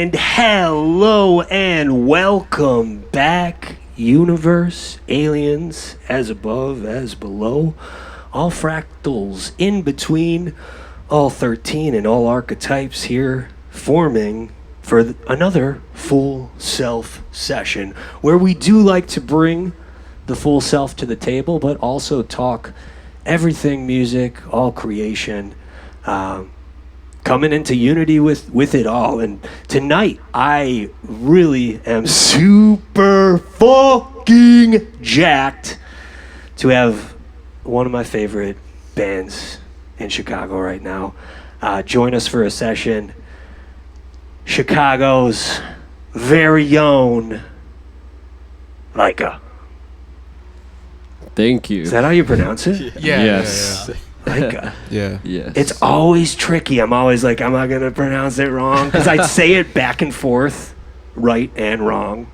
And hello and welcome back, universe, aliens, as above, as below, all fractals in between, all 13 and all archetypes here forming for another full self session where we do like to bring the full self to the table, but also talk everything music, all creation, coming into unity with it all. And tonight, I really am super fucking jacked to have one of my favorite bands in Chicago right now join us for a session. Chicago's very own Laikaa. Thank you. Is that how you pronounce it? Yes. Laikaa. Yeah. Yes. It's always tricky. I'm always like, am I going to pronounce it wrong? Because I say it back and forth, right and wrong.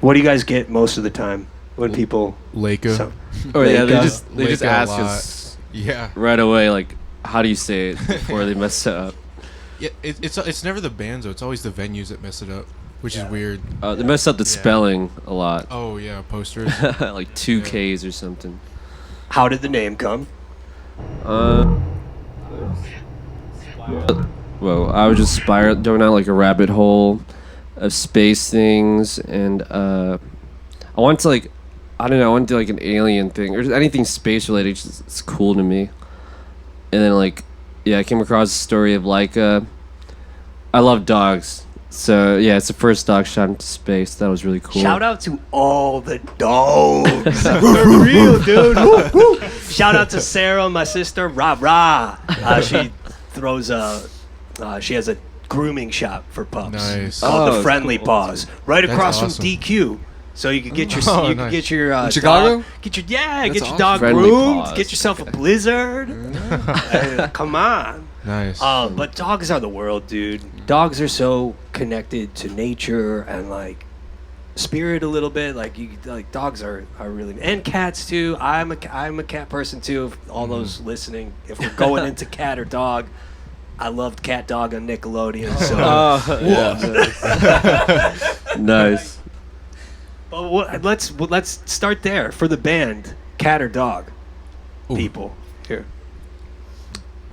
What do you guys get most of the time when people... Laikaa. Oh yeah, they Laikaa. just Laikaa a ask lot. us Yeah. right away, like, how do you say it before they mess it up? Yeah. It's never the bands though. It's always the venues that mess it up, which is weird. They mess up the spelling a lot, Oh yeah, posters. like 2Ks or something. How did the name come? Well, I was just going down like a rabbit hole of space things, and I wanted to like, I don't know, I wanted to do like an alien thing or just anything space related. It's cool to me. And then like, yeah, I came across the story of Laikaa. I love dogs. So, yeah, it's the first dog shot into space. That was really cool. Shout out to all the dogs. For real, dude. Woo, woo. Shout out to Sarah, my sister. Rah, rah. She throws she has a grooming shop for pups. Nice. Called Oh, the Friendly cool. Paws. Right That's across awesome. from DQ. So you could get your Oh, you could nice. get your In Chicago? dog, get your awesome. dog Friendly groomed, Paws. get yourself a blizzard. Come on. Nice. But dogs are the world, dude. Dogs are so connected to nature and like spirit a little bit. Like dogs are really, and cats too. I'm a cat person too. If all those listening, if we're going into cat or dog, I loved Cat Dog on Nickelodeon. So Nice. but let's start there for the band, cat or dog. Ooh. People here.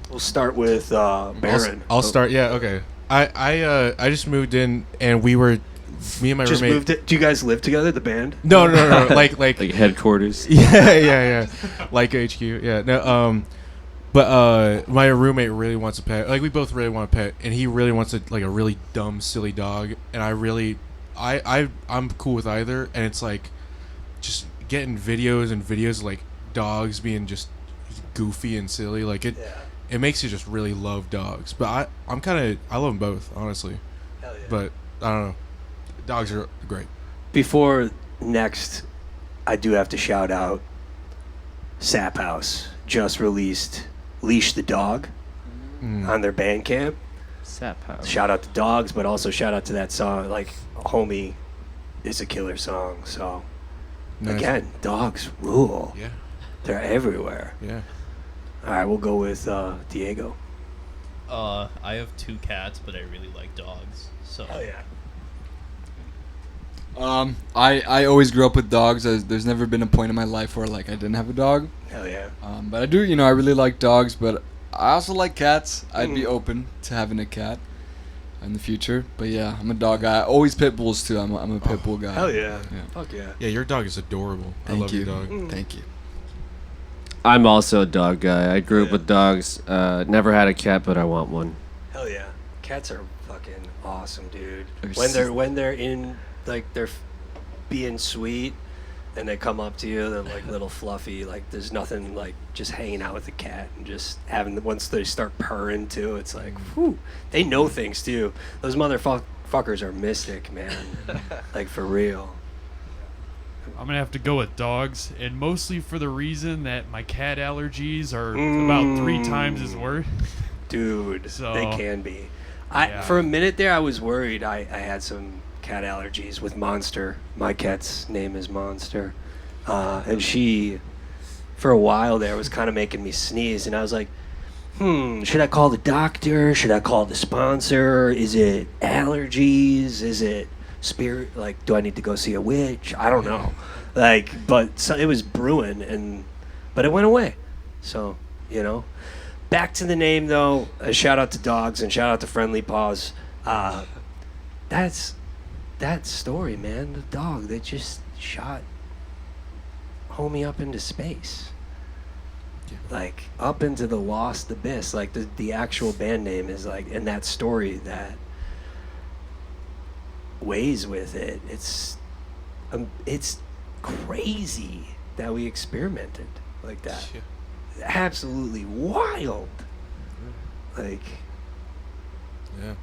We'll start with Baron. I'll start. Yeah. Okay. I just moved in and me and my Just roommate. moved it. Do you guys live together, the band? No. Like Like headquarters. yeah. Like HQ. Yeah. No. But my roommate really wants a pet. Like we both really want a pet, and he really wants a really dumb, silly dog. And I'm cool with either. And it's like just getting videos of like dogs being just goofy and silly. Like it. Yeah. It makes you just really love dogs. But I love them both, honestly. Hell yeah. But I don't know. Dogs are great. Before next, I do have to shout out Sap House. Just released Leash the Dog on their Bandcamp. Sap house. Shout out to dogs, but also shout out to that song. Like, Homie is a killer song. So, Nice. again, dogs rule. Yeah. They're everywhere. Yeah. All right, we'll go with Diego. I have 2 cats, but I really like dogs. So Oh, yeah. I always grew up with dogs. There's never been a point in my life where like I didn't have a dog. Hell yeah. But I do, I really like dogs, but I also like cats. I'd be open to having a cat in the future. But yeah, I'm a dog guy. Always pit bulls too. I'm a pit bull guy. Hell yeah. Yeah. Fuck yeah. Yeah, your dog is adorable. I Thank love you. your dog. Thank you. I'm also a dog guy. I grew up Yeah. with dogs. Never had a cat, but I want one. Hell yeah. Cats are fucking awesome, dude. They're When they're in like they're being sweet and they come up to you, they're like little fluffy, like there's nothing like just hanging out with the cat and just having once they start purring too, it's like whew, they know things too. Those motherfuckers are mystic, man. Like for real. I'm gonna have to go with dogs, and mostly for the reason that my cat allergies are about 3 times as worse. Dude, So, they can be. yeah. For a minute there, I was worried. I had some cat allergies with Monster. My cat's name is Monster. And she, for a while there, was kind of making me sneeze. And I was like, should I call the doctor? Should I call the sponsor? Is it allergies? Is it spirit? Like, do I need to go see a witch? I don't know. Like, but so it was brewing, but it went away. So, back to the name though. A shout out to dogs and shout out to Friendly Paws. That's that story, man. The dog that just shot homie up into space. Like up into the lost abyss. Like the actual band name is like in that story that weighs with it. It's crazy that we experimented like that. Absolutely wild. Like Yeah.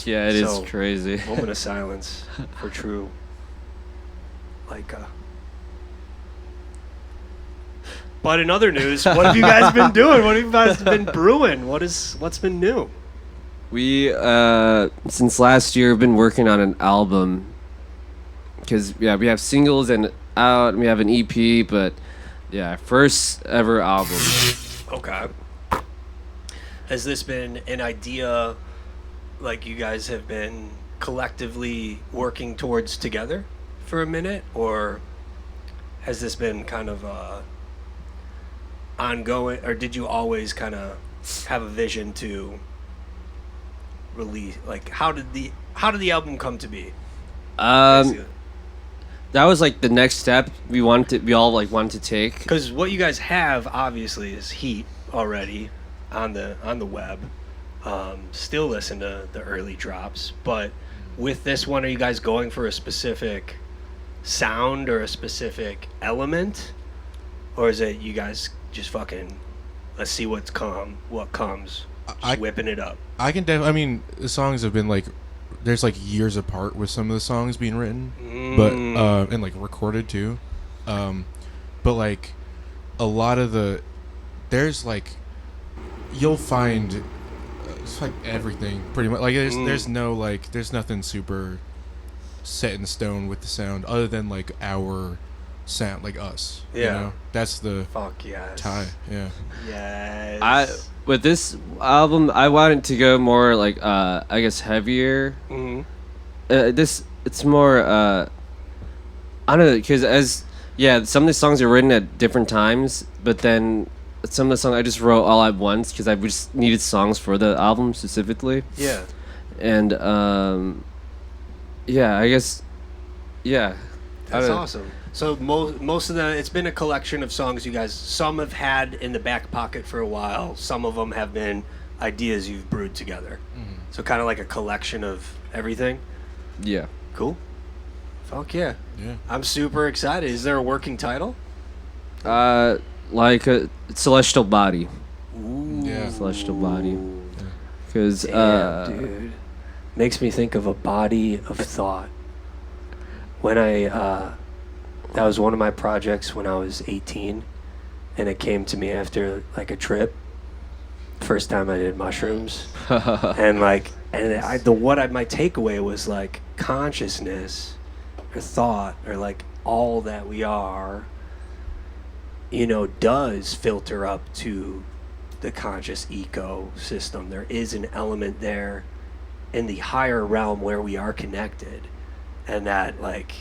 Yeah, it is So- crazy. moment of silence for true Laikaa. But in other news, what have you guys been doing? What have you guys been brewing? What's been new? We since last year have been working on an album because we have singles and out and we have an EP, but first ever album. Okay. Has this been an idea like you guys have been collectively working towards together for a minute, or has this been kind of ongoing, or did you always kind of have a vision to release? Like, how did the album come to be? That was like the next step we all wanted to take. Because what you guys have obviously is heat already on the web. Still listen to the early drops, but with this one, are you guys going for a specific sound or a specific element, or is it you guys just fucking let's see what comes, just whipping it up? I can I mean, the songs have been like, there's like years apart with some of the songs being written, but and like recorded too, but like a lot of there's like you'll find it's like everything pretty much. Like there's no like there's nothing super set in stone with the sound other than like our sound, like us. Yeah. You know? That's the Fuck yes. tie. Yeah. Yes. With this album, I wanted to go more like I guess heavier. Mhm. It's more I don't know, because some of the songs are written at different times, but then some of the songs I just wrote all at once because I just needed songs for the album specifically. Yeah. And I guess That's awesome. So most of it's been a collection of songs you guys, some have had in the back pocket for a while. Some of them have been ideas you've brewed together. So kind of like a collection of everything. Yeah. Cool. Fuck yeah. Yeah. I'm super excited. Is there a working title? Like a celestial body. Ooh. Yeah. Celestial body. Because Damn, dude. Makes me think of a body of thought. When that was one of my projects when I was 18, and it came to me after like a trip. First time I did mushrooms, and my takeaway was like consciousness, or thought, or like all that we are, does filter up to the conscious ecosystem. There is an element there in the higher realm where we are connected, and that like,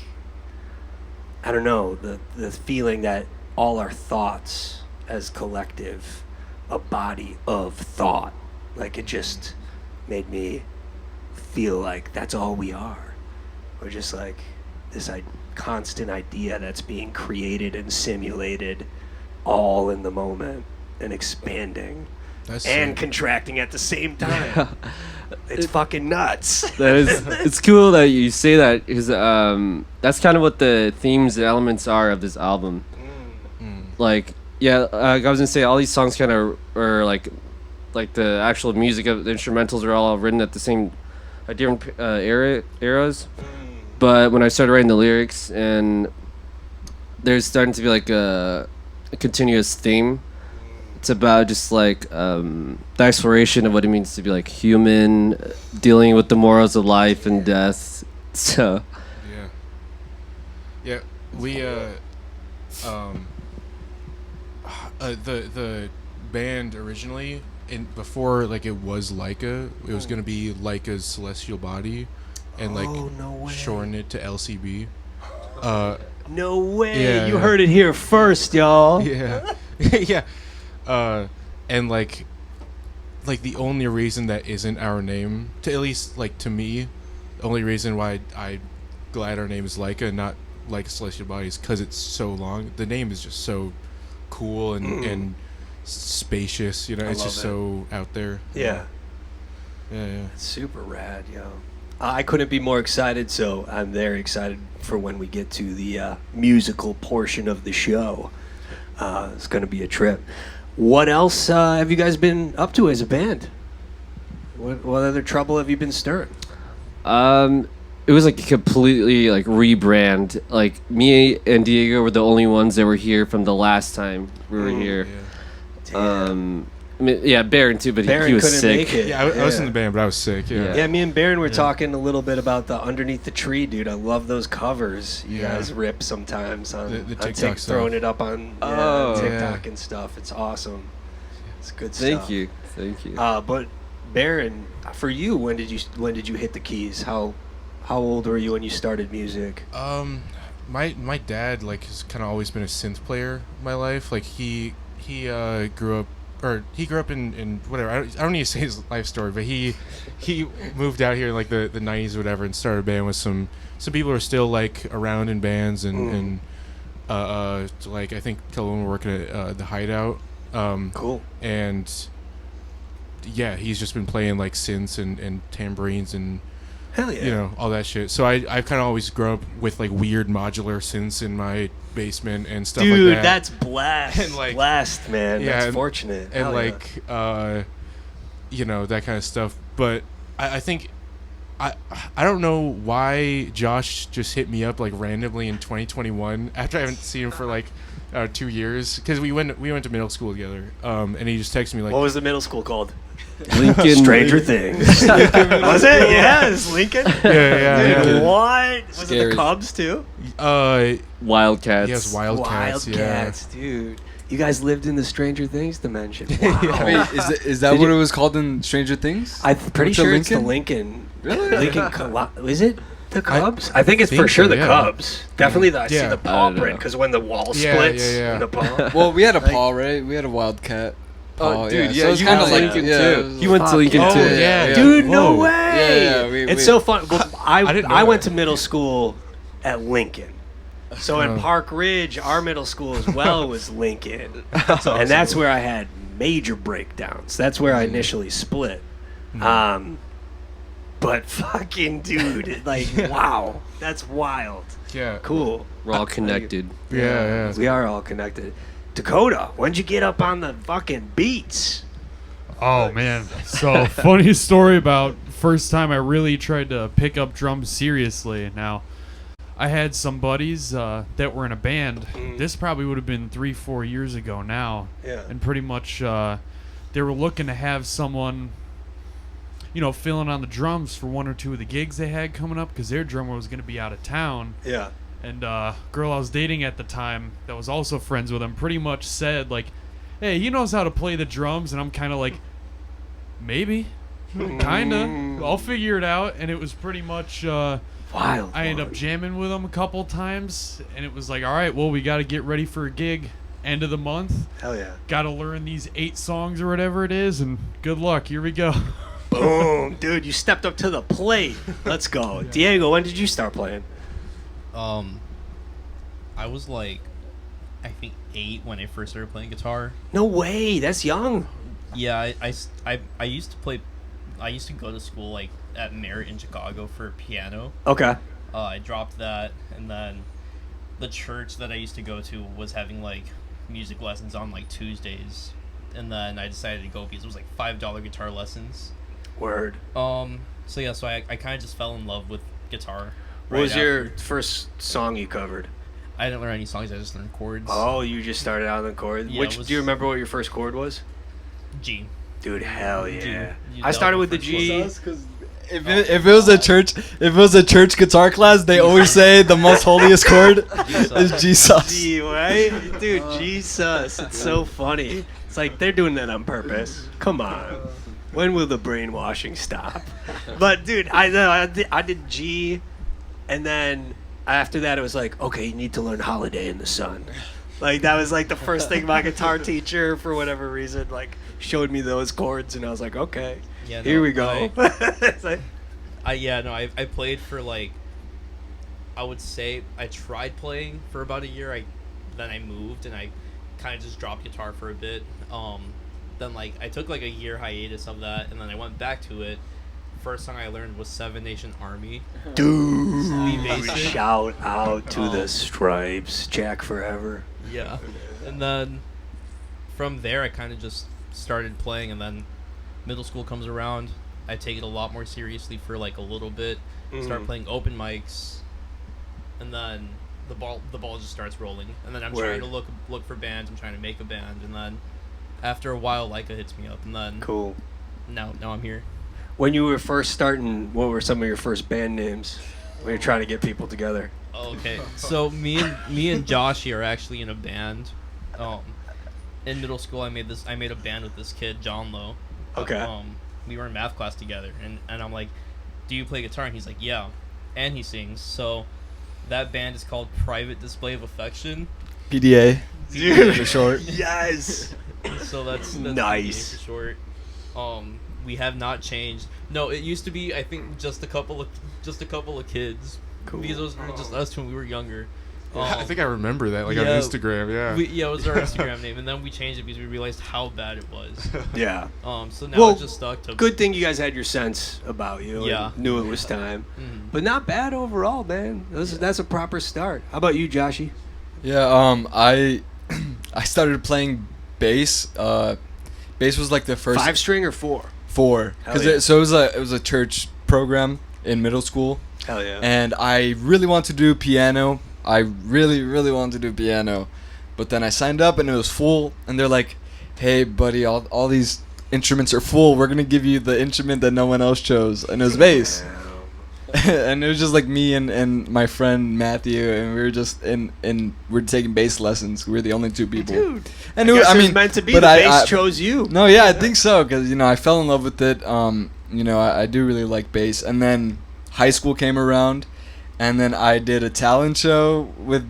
I don't know, the feeling that all our thoughts as collective, a body of thought, like it just made me feel like that's all we are. We're just like this constant idea that's being created and simulated all in the moment and expanding That's and sick. contracting at the same time. It's fucking nuts. that is, it's cool that you say that because that's kind of what the themes and elements are of this album. Like, I was gonna say all these songs kind of are like the actual music of the instrumentals are all written at the same, different eras. But when I started writing the lyrics, and there's starting to be like a continuous theme. It's about just like the exploration of what it means to be like human, dealing with the morals of life and death. So Yeah, we the band originally and before like it was Laikaa, it was gonna be Laika's Celestial Body, and like no way. shorten it to LCB. No way. Yeah, You yeah. heard it here first, y'all. Yeah, yeah, and like the only reason that isn't our name, to at least like to me, the only reason why I'm glad our name is Laikaa and not like Celestial Body is because it's so long. The name is just so cool and spacious. You know, I it's love just it. so out there. Yeah. Yeah. It's super rad, yo. I couldn't be more excited, so I'm very excited for when we get to the musical portion of the show. It's going to be a trip. What else have you guys been up to as a band? What other trouble have you been stirring? It was like a completely like rebrand. Like me and Diego were the only ones that were here from the last time we were here. I mean, yeah, Baron too, but Baron he was couldn't sick. make it. Yeah, I was in the band, but I was sick. Yeah. Yeah, me and Baron were talking a little bit about the Underneath the Tree, dude. I love those covers you Yeah. guys rip sometimes on, The on TikTok stuff. throwing it up on Oh. TikTok Yeah. and stuff. It's awesome. It's good Thank stuff. you, thank you. But Baron, for you, when did you hit the keys? How old were you when you started music? My dad like has kind of always been a synth player in my life. Like he grew up in whatever. I don't need to say his life story, but he moved out here in like the 90s or whatever and started a band with some people who are still like around in bands and like I think a couple of them were working at the Hideout. Cool. And yeah, he's just been playing like synths and tambourines and Hell yeah. you know, all that shit. So I've kind of always grown up with like weird modular synths in my basement and stuff Dude, like that. that's blast. And, like- blast, man. Yeah, That's and- fortunate. and Hell like you know, that kind of stuff. But I think I don't know why Josh just hit me up like randomly in 2021 after I haven't seen him for like 2 years, because we went to middle school together. And he just texted me like, what was the middle school called? Lincoln. Stranger Things. Was it? Yes, Lincoln. yeah, Dude, yeah. what? Was it Scary. the Cubs too? Wildcats. Yes, Wildcats. Wildcats, dude. You guys lived in the Stranger Things dimension. Wow. Wait, is that what it was called in Stranger Things? I'm pretty What's a sure it's the Lincoln? Lincoln. Lincoln. Is it the Cubs? I think it's for think sure so, the yeah. Cubs. Definitely I see Yeah. the I paw don't print know. because when the wall Yeah, splits, yeah, yeah. and the paw. Well, we had a paw, right? We had a Wildcat. Paw, dude, So yeah, it's you kind went of to like Lincoln, yeah, too. it was You went to fucking- Lincoln, Oh, too. yeah. Dude, no Whoa. way! Yeah, It's so fun. Well, I didn't know I went that. to middle school at Lincoln. So in Oh. Park Ridge, our middle school as well was Lincoln. And that's where I had major breakdowns. That's where I initially split. But fucking dude, like, wow. That's wild. Yeah. Cool. We're all connected. Yeah. We are all connected. Dakota, when'd you get up on the fucking beats? Oh man. So funny story about first time I really tried to pick up drums seriously. Now, I had some buddies that were in a band. This probably would have been 3-4 years ago now. Yeah. And pretty much they were looking to have someone, you know, filling on the drums for one or two of the gigs they had coming up because their drummer was going to be out of town. Yeah. And girl I was dating at the time that was also friends with him pretty much said like, hey, he knows how to play the drums. And I'm kind of like, maybe, kinda, I'll figure it out. And it was pretty much Wild. I ended up jamming with him a couple times, and it was like, all right, well, we got to get ready for a gig end of the month. Hell yeah. Got to learn these 8 songs or whatever it is, and good luck, here we go. Boom. Dude, you stepped up to the plate. Let's go. Diego, when did you start playing? I was like, I think 8 when I first started playing guitar. No way. That's young. Yeah, I used to play. I used to go to school like at Merritt in Chicago for piano. Okay. I dropped that, and then the church that I used to go to was having like music lessons on like Tuesdays, and then I decided to go because it was like $5 guitar lessons. Word. So yeah, so I kind of just fell in love with guitar. What was your after. first song you covered? I didn't learn any songs. I just learned chords. Oh, you just started out on the chord. Yeah, Which it was- do you remember what your first chord was? G. Dude, hell yeah. You I started with the developed G. If it was a church guitar class, they always say the most holiest chord is Jesus. G, right? Dude, Jesus. It's so funny. It's like they're doing that on purpose. Come on. When will the brainwashing stop? But dude, I did G, and then after that it was like, okay, you need to learn Holiday in the Sun. Like that was like the first thing my guitar teacher, for whatever reason, like showed me those chords, and I was like, okay, Yeah, here we go. It's like, I played for like, I would say I tried playing for about a year. Then I moved and I kind of just dropped guitar for a bit. Then like I took like a year hiatus of that, and then I went back to it. First song I learned was Seven Nation Army. dude, basic. shout out to the Stripes, Jack Forever. Yeah, and then from there I kind of just started playing, and then middle school comes around. I take it a lot more seriously for like a little bit. Start playing open mics, and then the ball just starts rolling. And then I'm trying to look for bands. I'm trying to make a band, and then after a while, Laikaa hits me up, and then Cool. now I'm here. When you were first starting, what were some of your first band names when you're trying to get people together? Okay, so me and Joshy are actually in a band. In middle school, I made a band with this kid, John Lowe. Okay. We were in math class together, and I'm like, do you play guitar? And he's like, yeah, and he sings. So that band is called Private Display of Affection. PDA. Dude, For short. yes. So that's Nice. PDA for short. We have not changed. No, it used to be, I think, just a couple of kids. Cool. Because it was just us when we were younger. I think I remember that, like on yeah, Instagram. Yeah. It was our Instagram name, and then we changed it because we realized how bad it was. Yeah. So now Well, it's just stuck to. Good thing you guys had your sense about you. Yeah. And knew it was time. Mhm. But not bad overall, man. That's a proper start. How about you, Joshy? Yeah, I started playing bass. Bass was like the first 5-string or 4? 4. Hell Cuz yeah. it was a church program in middle school, Hell yeah. and I really wanted to do piano. I really wanted to do piano. But then I signed up and it was full, and they're like, "Hey buddy, all these instruments are full. We're going to give you the instrument that no one else chose." And it was bass. And it was just like me and my friend Matthew, and we were just we're taking bass lessons. We were the only 2 people. Dude. And I mean, meant to be. but The bass I chose you. No, yeah, I think so, because I fell in love with it. I do really like bass. And then high school came around, and then I did a talent show with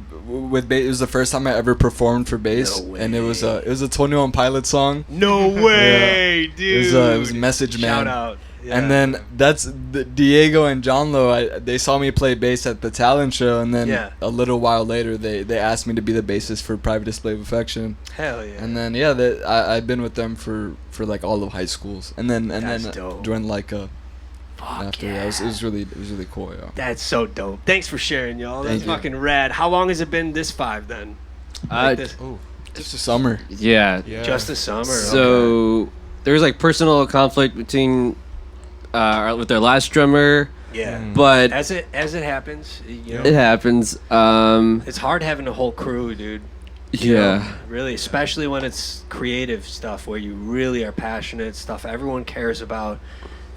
bass. It was the first time I ever performed for bass, No and it was way. a 21 Pilot song. No way, dude. It was Message Shout Man. out. Yeah. And then Diego and John Lowe. They saw me play bass at the talent show, and then Yeah. a little while later, they asked me to be the bassist for Private Display of Affection. Hell yeah. And then I've been with them for like all of high schools, and then That's dope. joined Laikaa Fuck after. yeah. Yeah, it was really cool. Yeah. That's so dope. Thanks for sharing, y'all. That's Thank you. fucking rad. How long has it been this 5 then? This- Oh. Just a summer. Yeah. Yeah. Just the summer. okay. So there was like personal conflict between with their last drummer, Yeah. but As it happens, you know, it happens. it's hard having a whole crew, dude. Yeah. Really, especially when it's creative stuff where you really are passionate, stuff everyone cares about.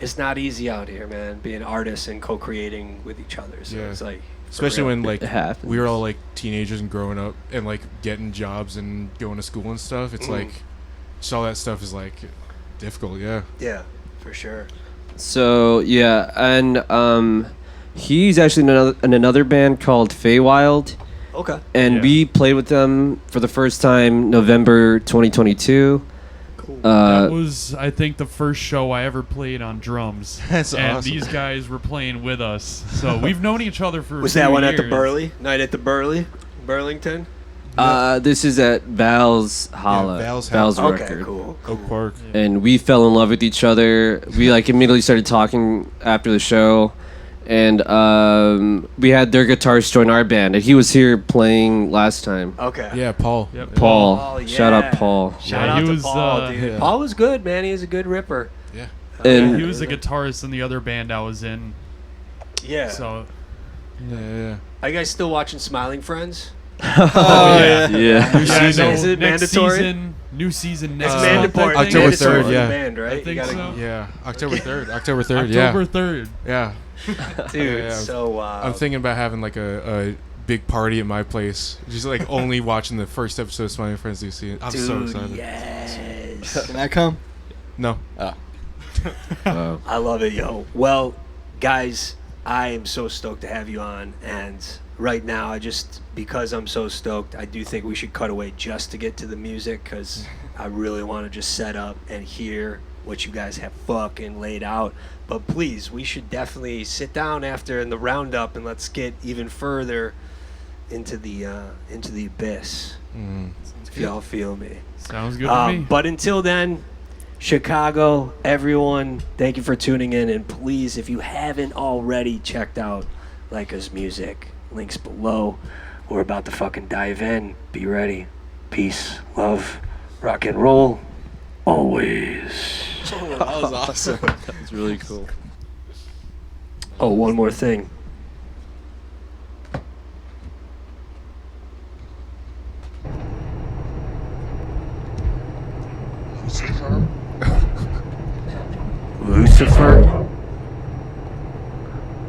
It's not easy out here, man, being artists and co-creating with each other. So Yeah. it's like, Especially when like It happens. we were all like teenagers and growing up and like getting jobs and going to school and stuff. It's like just all that stuff is like difficult. Yeah. yeah, for sure. So yeah, and he's actually in another band called Feywild, Okay. and Yeah. we played with them for the first time November 2022. Cool. That was, I think, the first show I ever played on drums. That's and awesome. these guys were playing with us. So we've known each other for Was a that few one at the years. Burley? Night at the Burley? Burlington? This is at Val's Holla, Val's Val's Holla. Okay, record. cool. Oak Park. And we fell in love with each other. We like immediately started talking after the show, and we had their guitarist join our band, and he was here playing last time. Okay. Yeah, Paul. Yep. Paul, Paul, shout yeah. out Paul. Shout Yeah, out he to was, Paul, dude. yeah. Paul was good, man. He was a good ripper. Yeah. And- He was a guitarist in the other band I was in. Yeah. So Yeah. Are you guys still watching Smiling Friends? Oh, yeah. Yeah. yeah, season. no, Is it next mandatory? Season, new season next It's Uh, month, mandatory. I think. October mandatory 3rd, for the yeah. band, right? I You think gotta- so. Yeah. October 3rd. October 3rd. Yeah. October 3rd. Yeah. Dude, Yeah. so I'm thinking about having like a big party at my place. Just like only watching the first episode of Smiley Friends Do See It. I'm so Dude, excited. yes. Can I come? No. I love it, yo. Well, guys, I am so stoked to have you on, and right now, because I'm so stoked, I do think we should cut away just to get to the music, because I really want to just set up and hear what you guys have fucking laid out. But please, we should definitely sit down after in the roundup and let's get even further into the abyss. If y'all feel me. Sounds good to me. But until then, Chicago, everyone, thank you for tuning in. And please, if you haven't already checked out Laikaa's music, links below. We're about to fucking dive in. Be ready. Peace, love, rock and roll, always. That was awesome. It's really cool. Oh, one more thing.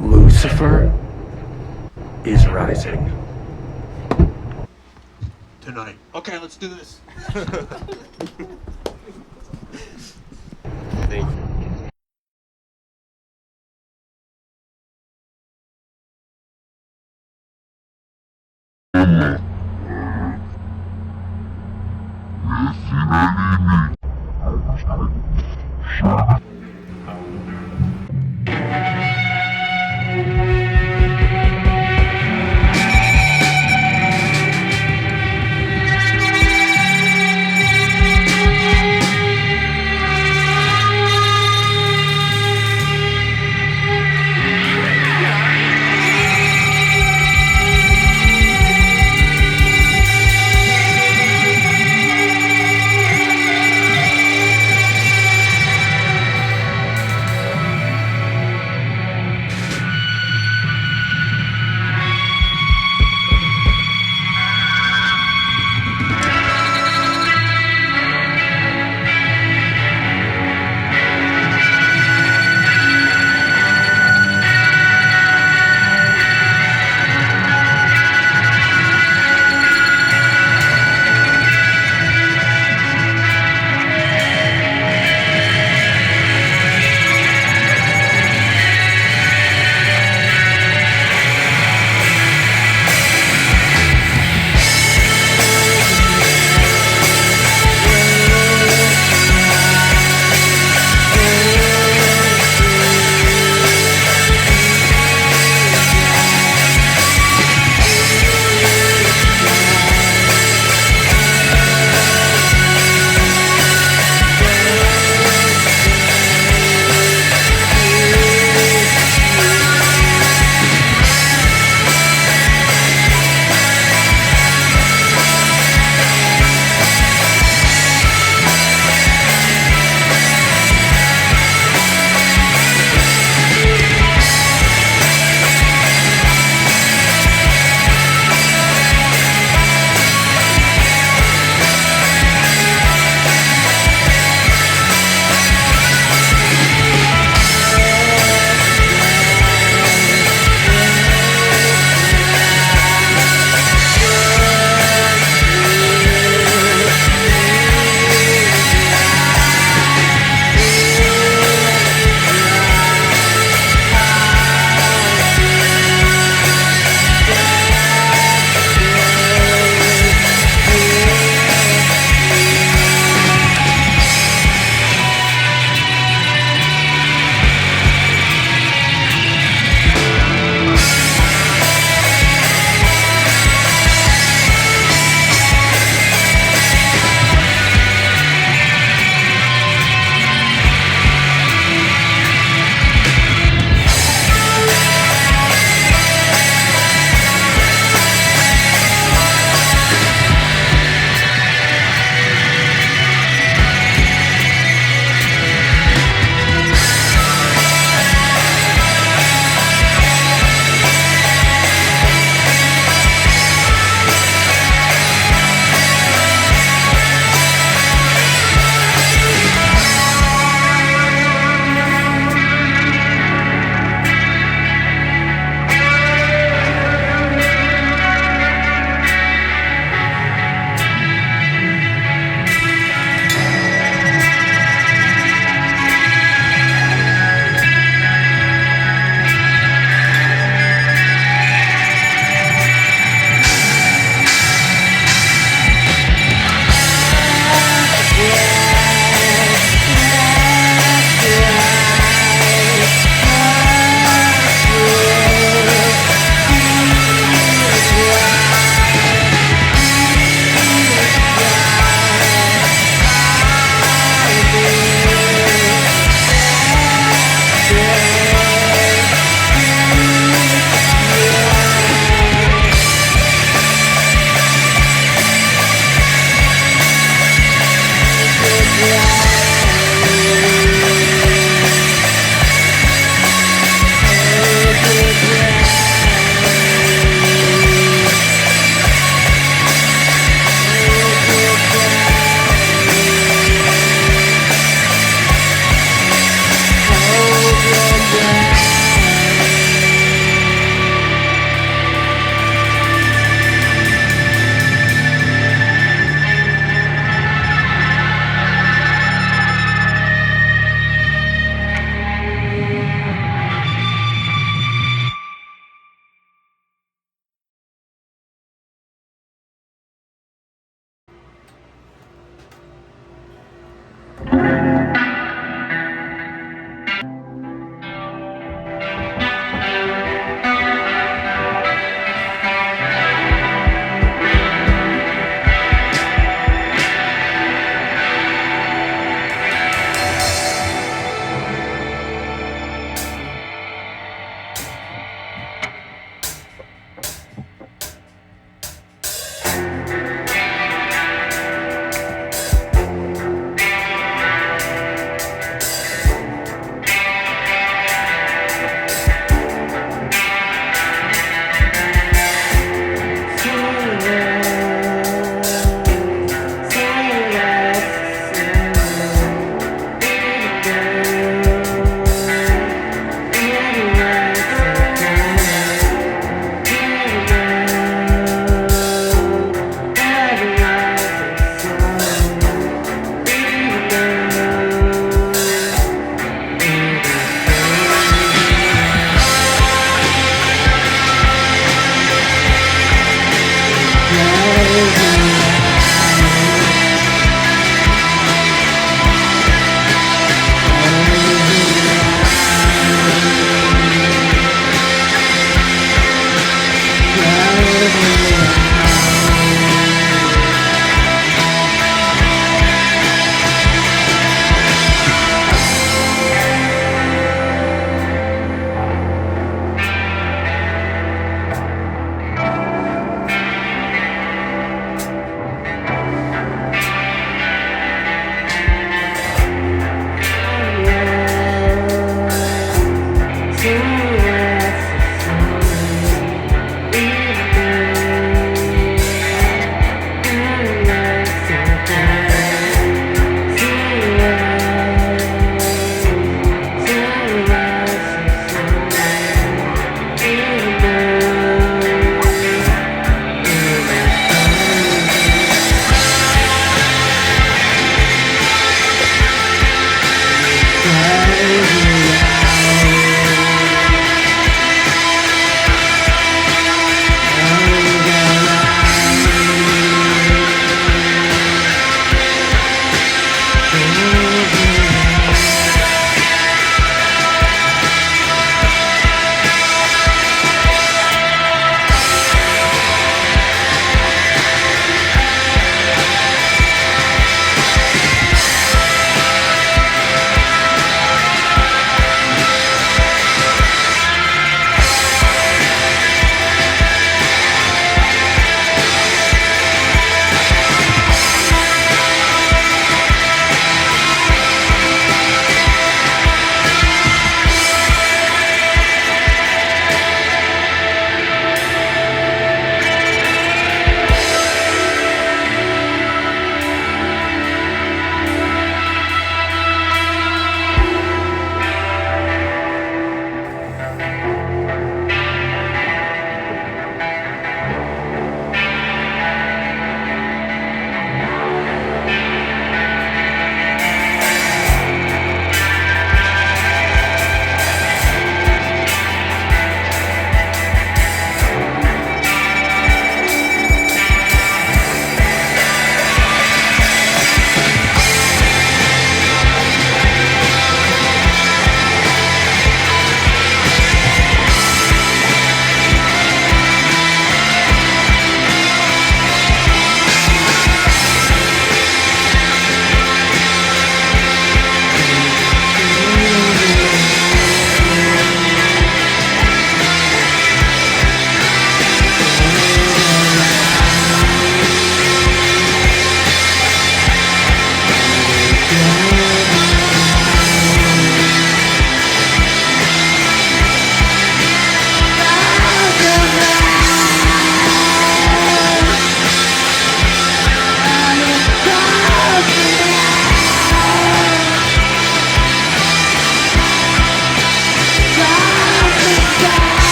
Lucifer is rising. Tonight. Okay, let's do this. Thank you.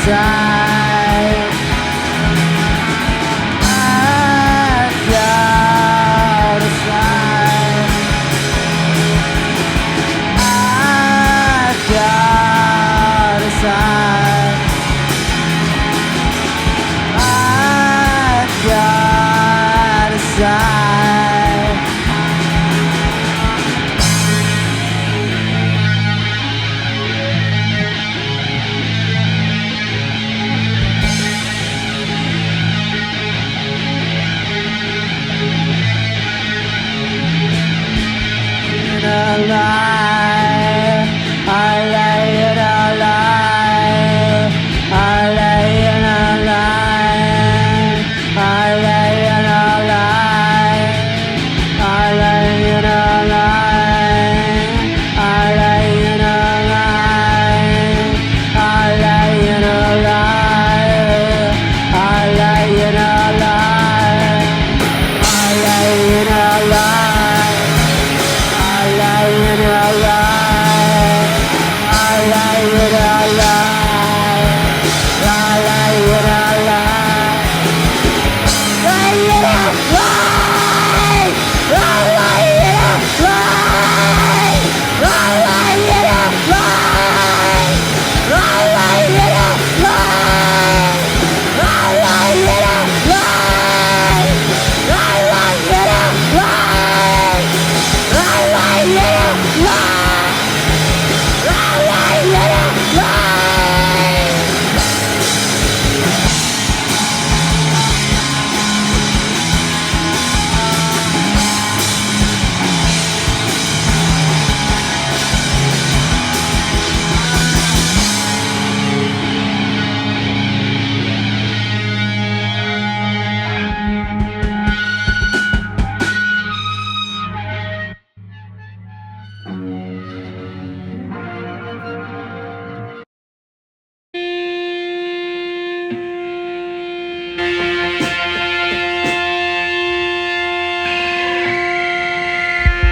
decide. I've got to decide. I've got to decide. I've got to decide. In a lie, I lay in a lie, I lay in a lie, I lay in a lie, I lay in a lie, I lay in a lie, I lay in a lie, I lay in a lie, I lay in a lie. I lay in a lie. I lay in a lie. I lay in a lie. Lay in a lie. I lay in a lie. I lay in a lie. I lay in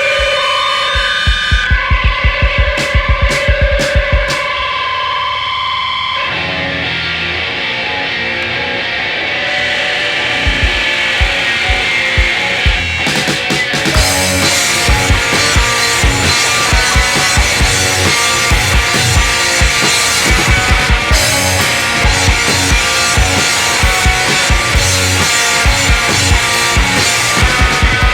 a lie. I lay in a lie.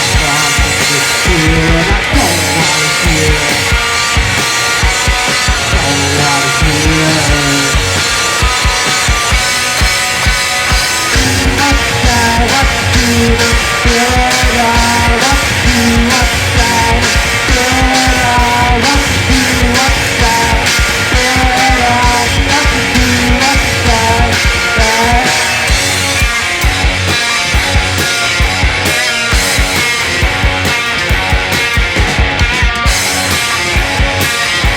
I lay in a lie. I lay in a lie.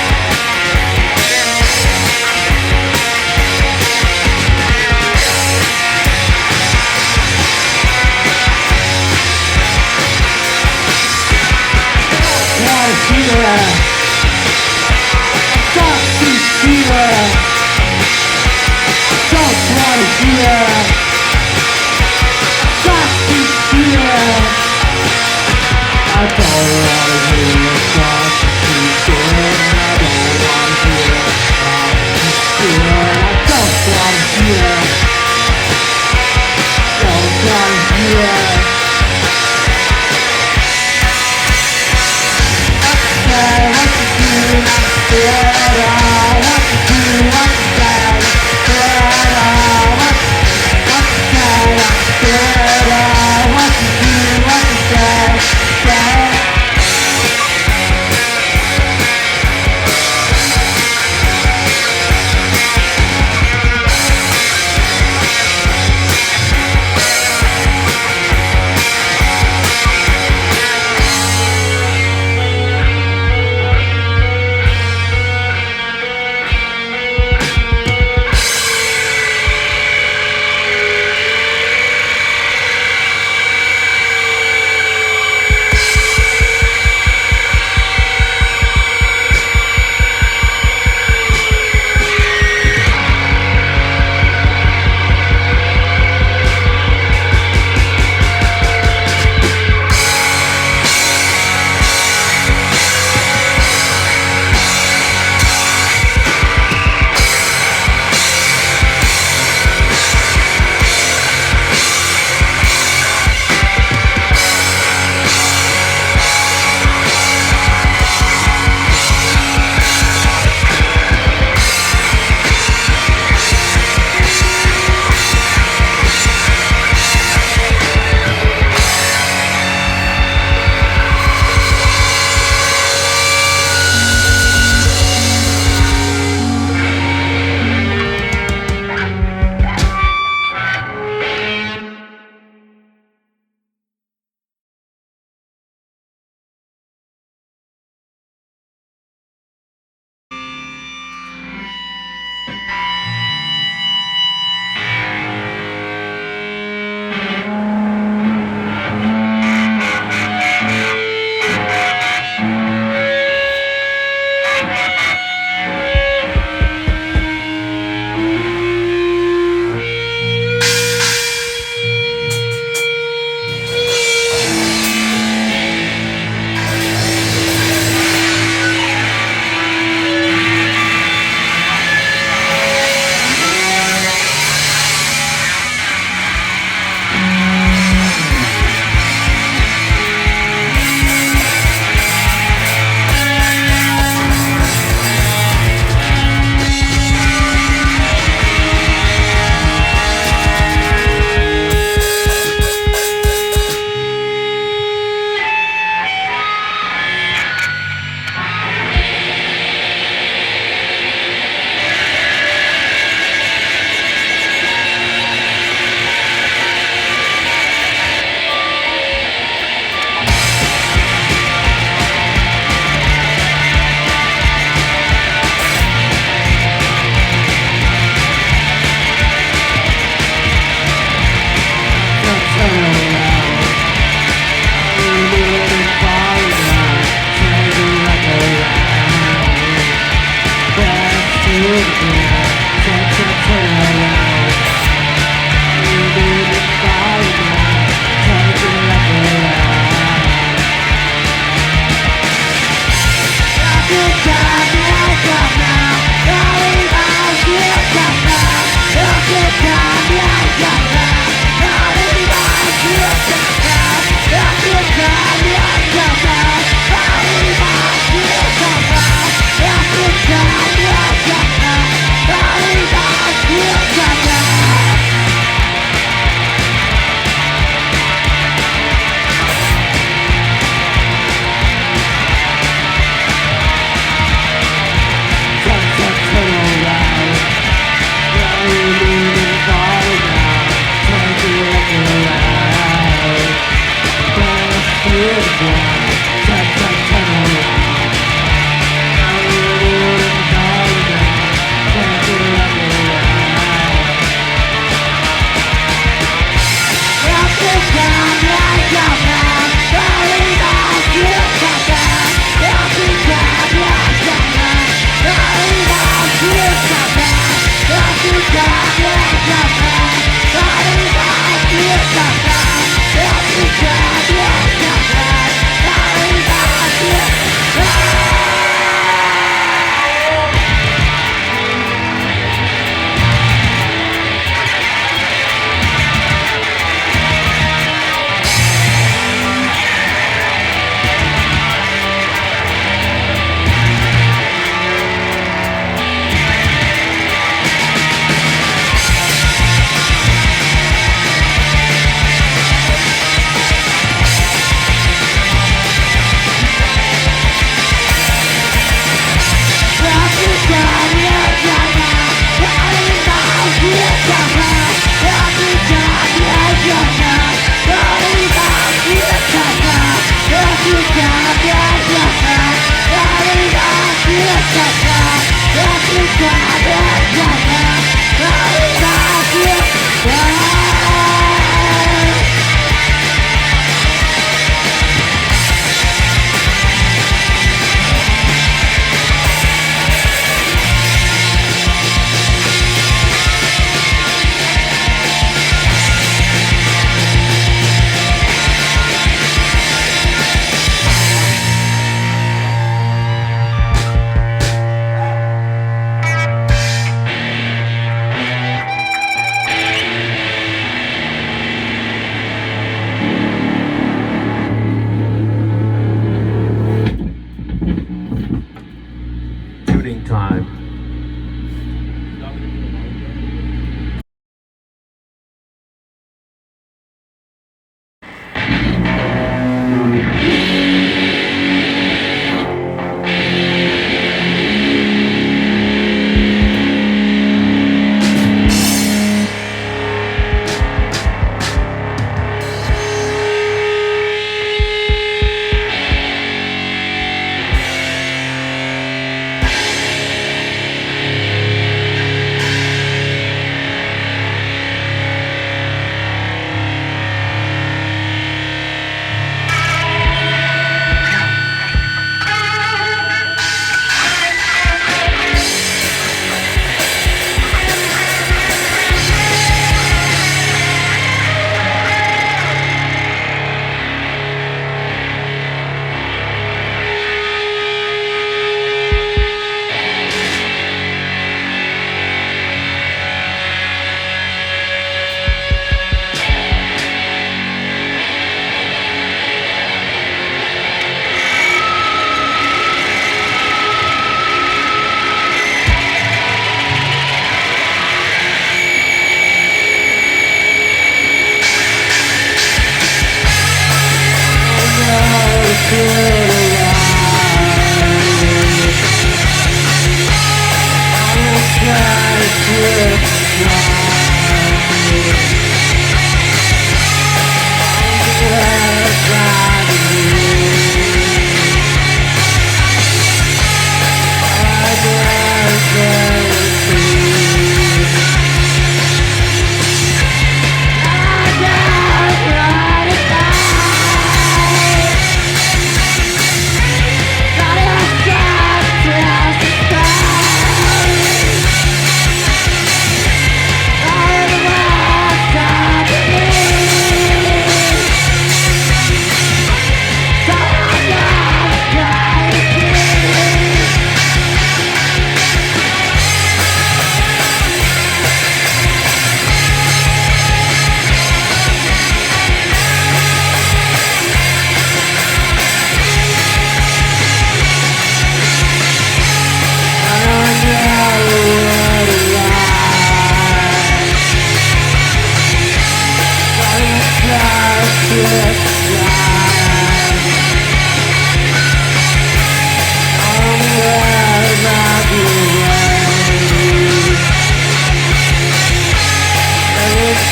I lay in a lie.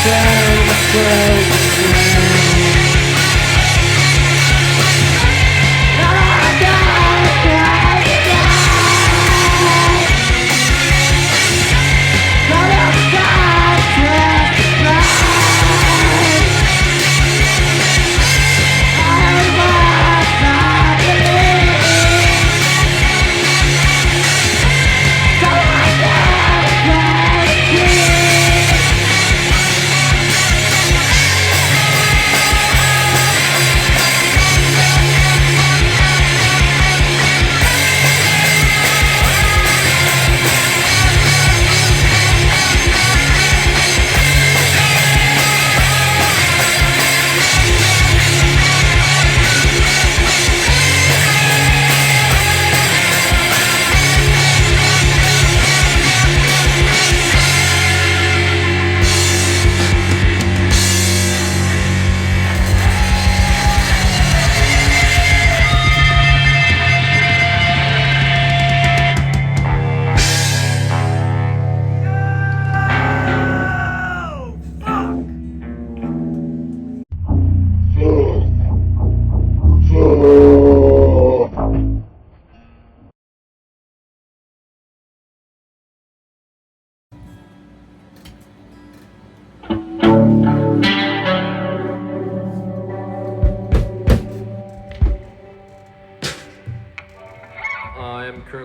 Turn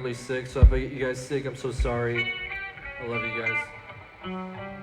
currently sick, so if I get you guys sick, I'm so sorry. I love you guys.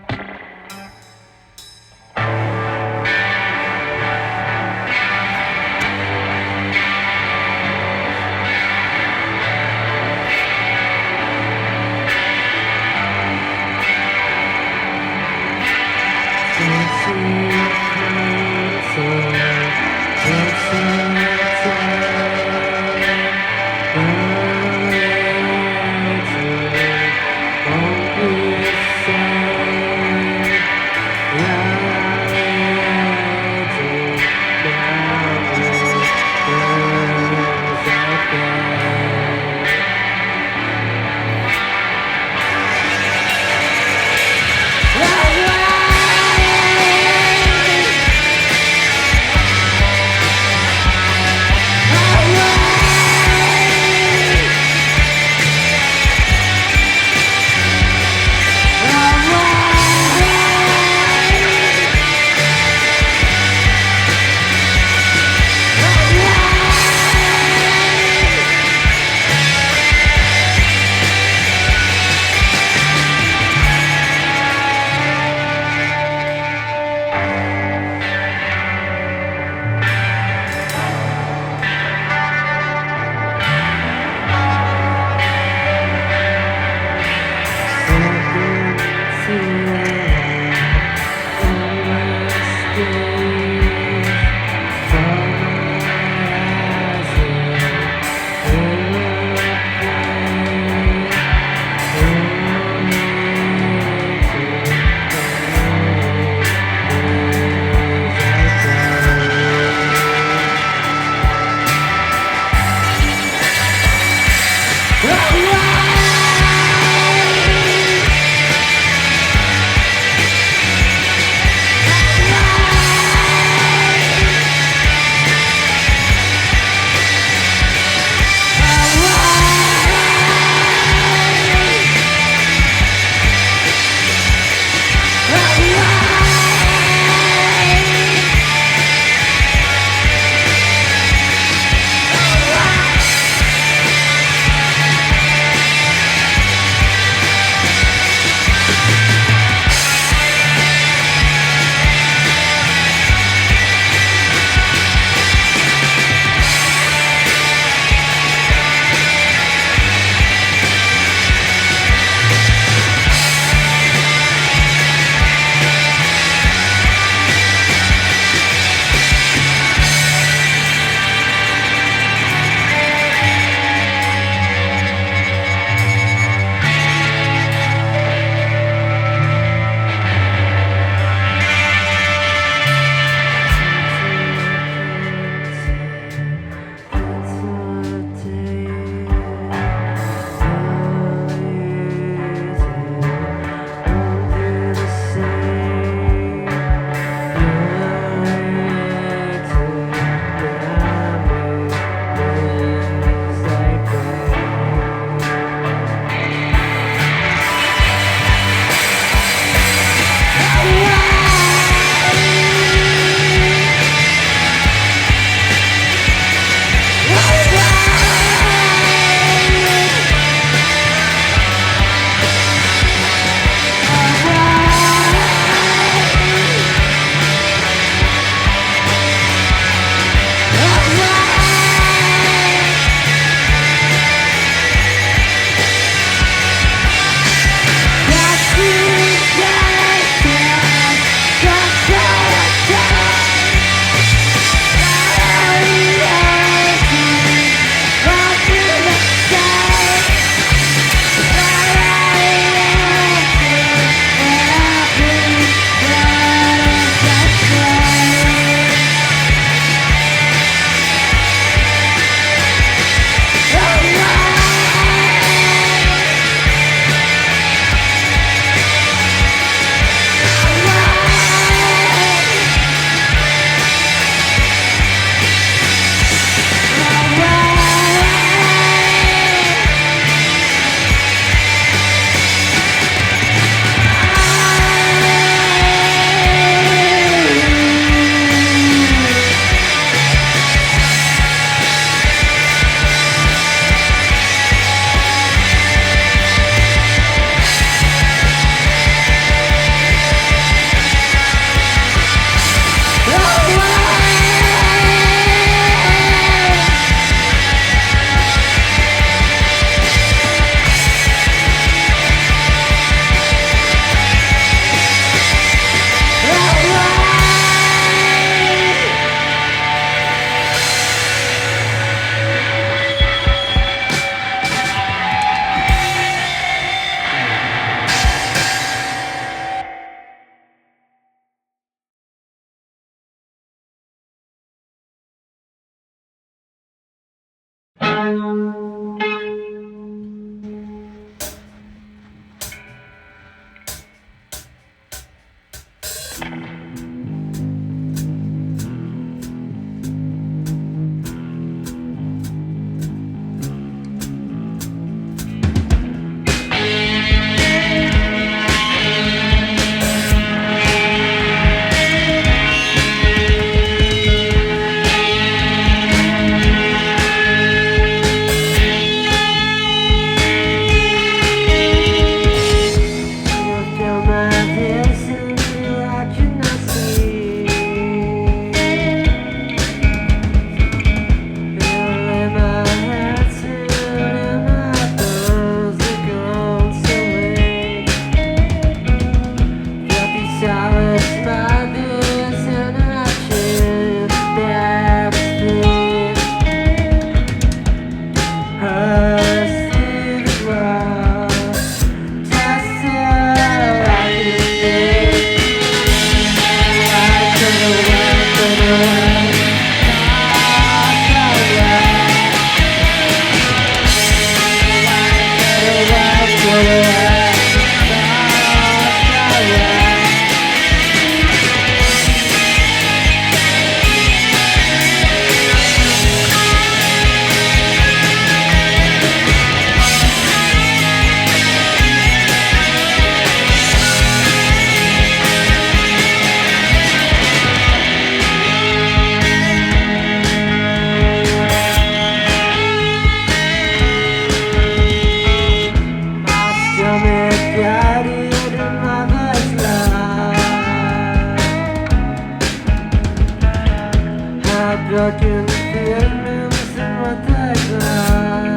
Broken feelings and what they cry.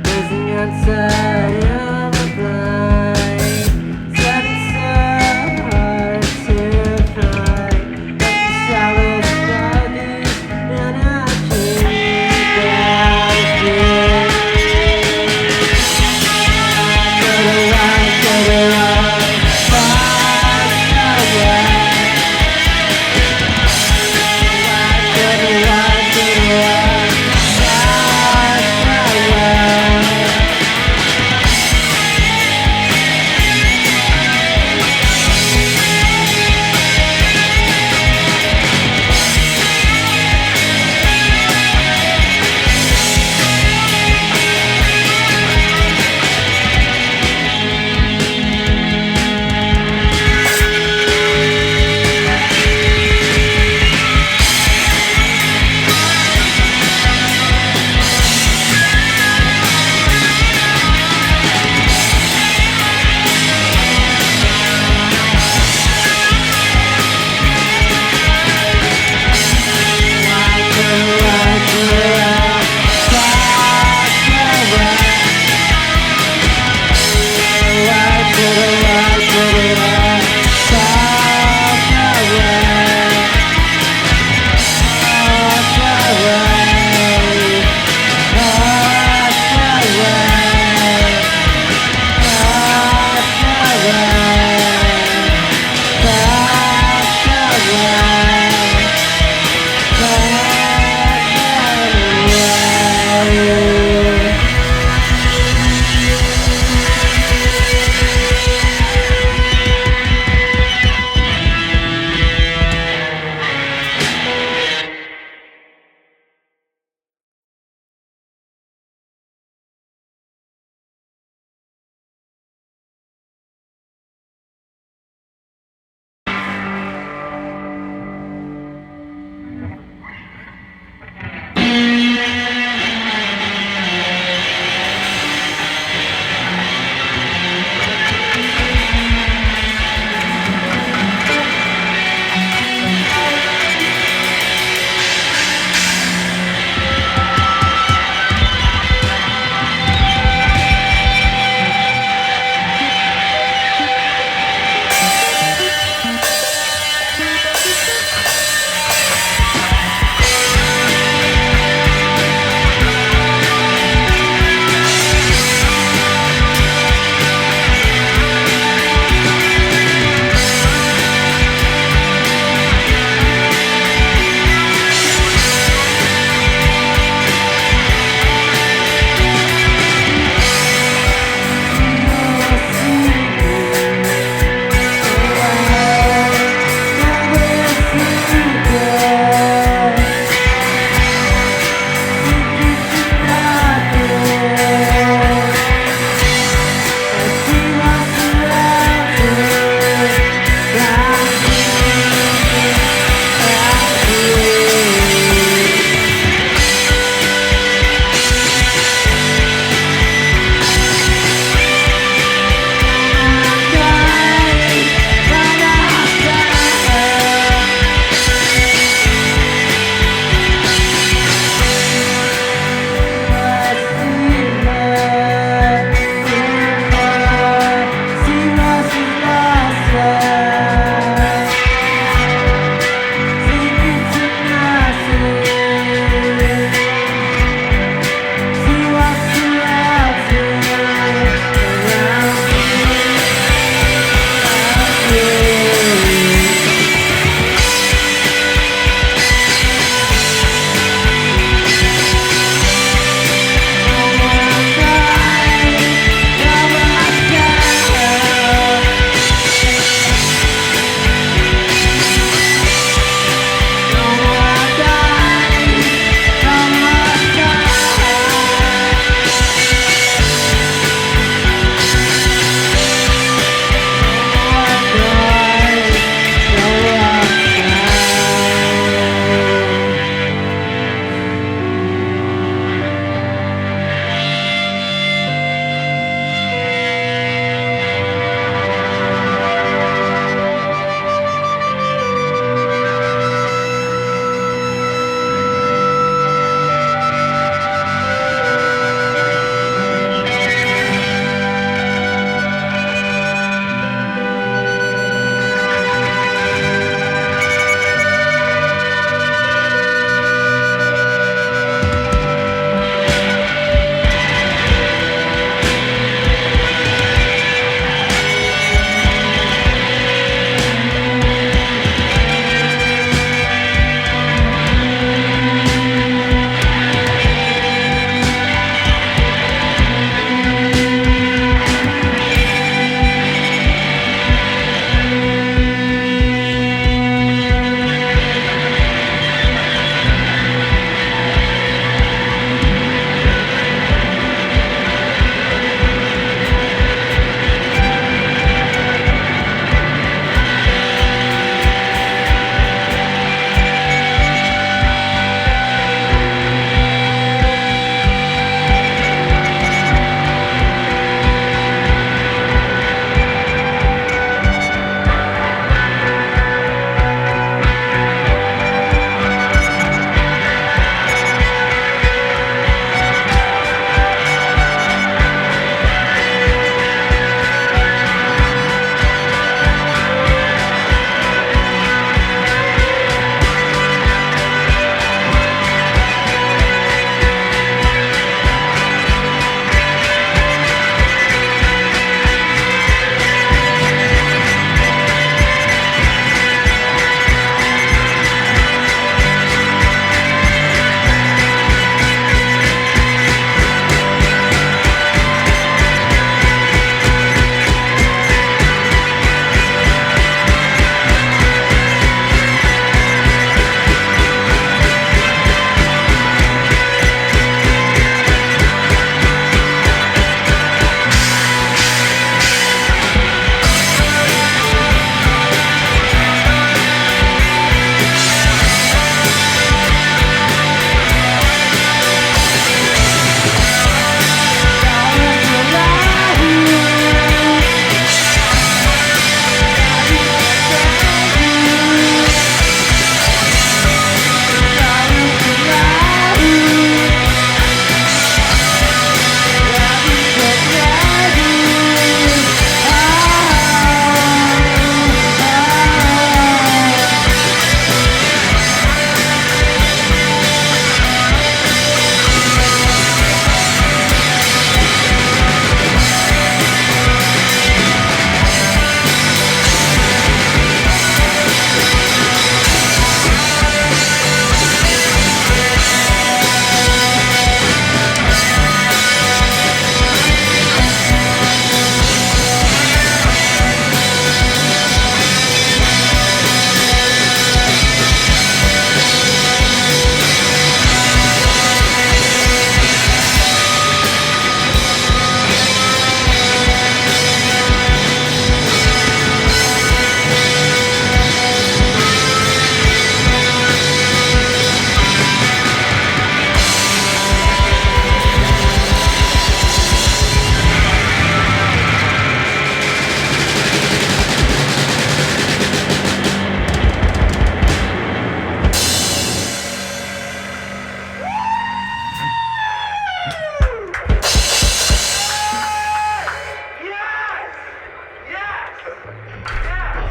Losing outside of the blind, setting so hard to find. But the solid bodies and I keep that dream. Go to right, go to right, far away.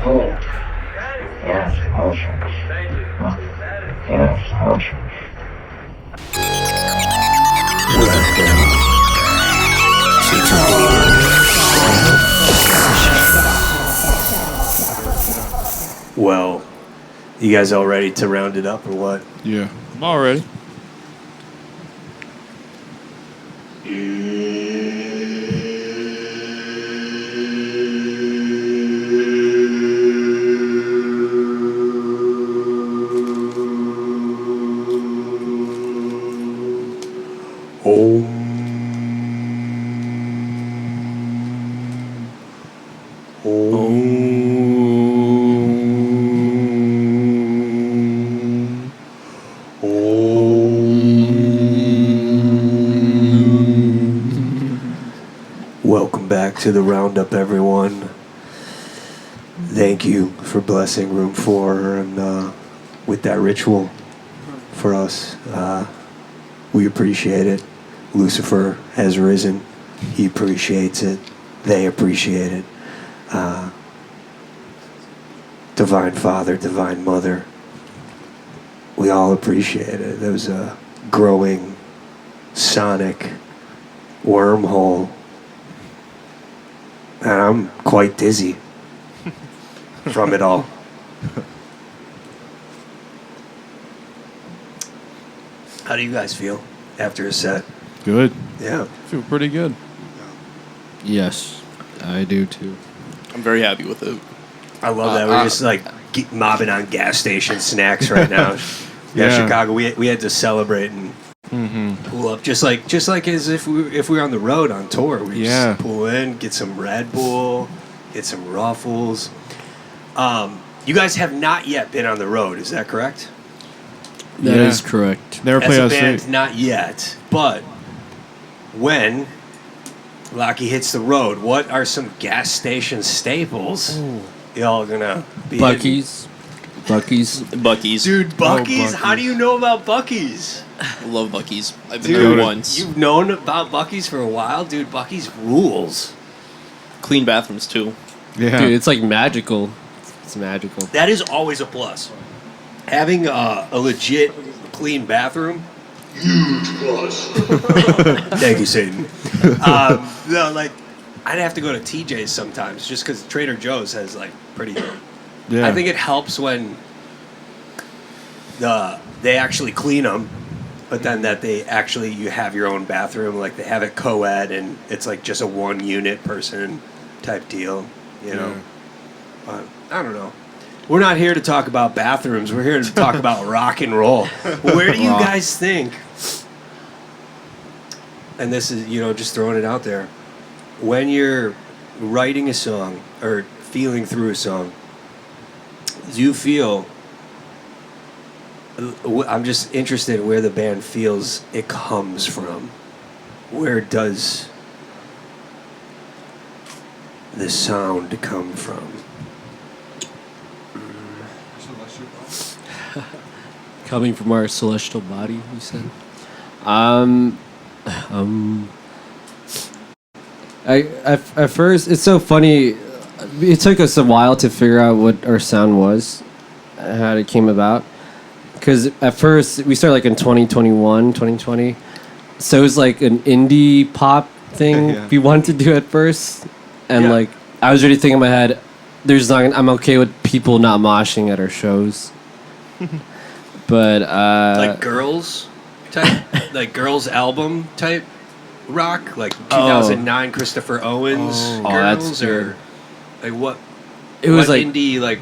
Well, you guys all ready to round it up or what? Yeah. I'm all ready. Welcome back to the roundup, everyone. Thank you for blessing room 4 and with that ritual for us. We appreciate it. Lucifer has risen. He appreciates it. They appreciate it. Divine Father, Divine Mother, we all appreciate it. There was a growing sonic wormhole, and I'm quite dizzy from it all. How do you guys feel after a set? Good. Yeah. Feel pretty good. Yes, I do too. I'm very happy with it. I love that. We're just like mobbing on gas station snacks right now. Yeah, Chicago. We had to celebrate and pull up just like as if we were on the road on tour. We just pull in, get some Red Bull, get some Ruffles. You guys have not yet been on the road, is that correct? That is correct. Never As played a out band, state. not yet. But when Laikaa hits the road, what are some gas station staples y'all gonna be hitting? Bucky's. Bucky's. Dude, Bucky's? Buc-ee's. How do you know about Bucky's? I love Bucky's. I've been Dude, there once. you've known about Bucky's for a while? Dude, Bucky's rules. Clean bathrooms, too. Yeah. Dude, it's like magical. It's magical. That is always a plus. Having a legit clean bathroom, huge plus. Thank you, Satan. No, like, I'd have to go to TJ's sometimes just because Trader Joe's has, like, pretty... Yeah. I think it helps when they actually clean them, but then that you have your own bathroom, like they have it co-ed and it's like just a 1-unit person type deal, you know. But I don't know. We're not here to talk about bathrooms. We're here to talk about rock and roll. Where do you guys think? And this is, just throwing it out there. When you're writing a song or feeling through a song, do you feel... I'm just interested in where the band feels it comes from. Where does the sound come from? Coming from our celestial body, you said? At first, it's so funny. It took us a while to figure out what our sound was, how it came about. Because at first, we started like in 2020. So it was like an indie pop thing we wanted to do at first. And like, I was already thinking in my head, I'm okay with people not moshing at our shows. But Like girls type, like girls album type rock, like 2009 Christopher Owens that's girls, or like what? it was what like indie, like